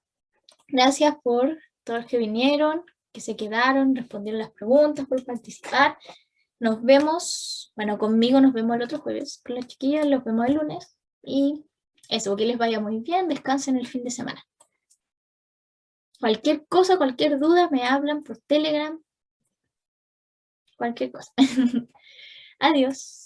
Gracias por todos los que vinieron, que se quedaron, respondieron las preguntas, por participar. Nos vemos, bueno, conmigo nos vemos el otro jueves, con las chiquillas los vemos el lunes. Y eso, que les vaya muy bien, descansen el fin de semana. Cualquier cosa, cualquier duda, me hablan por Telegram. Cualquier cosa. Adiós.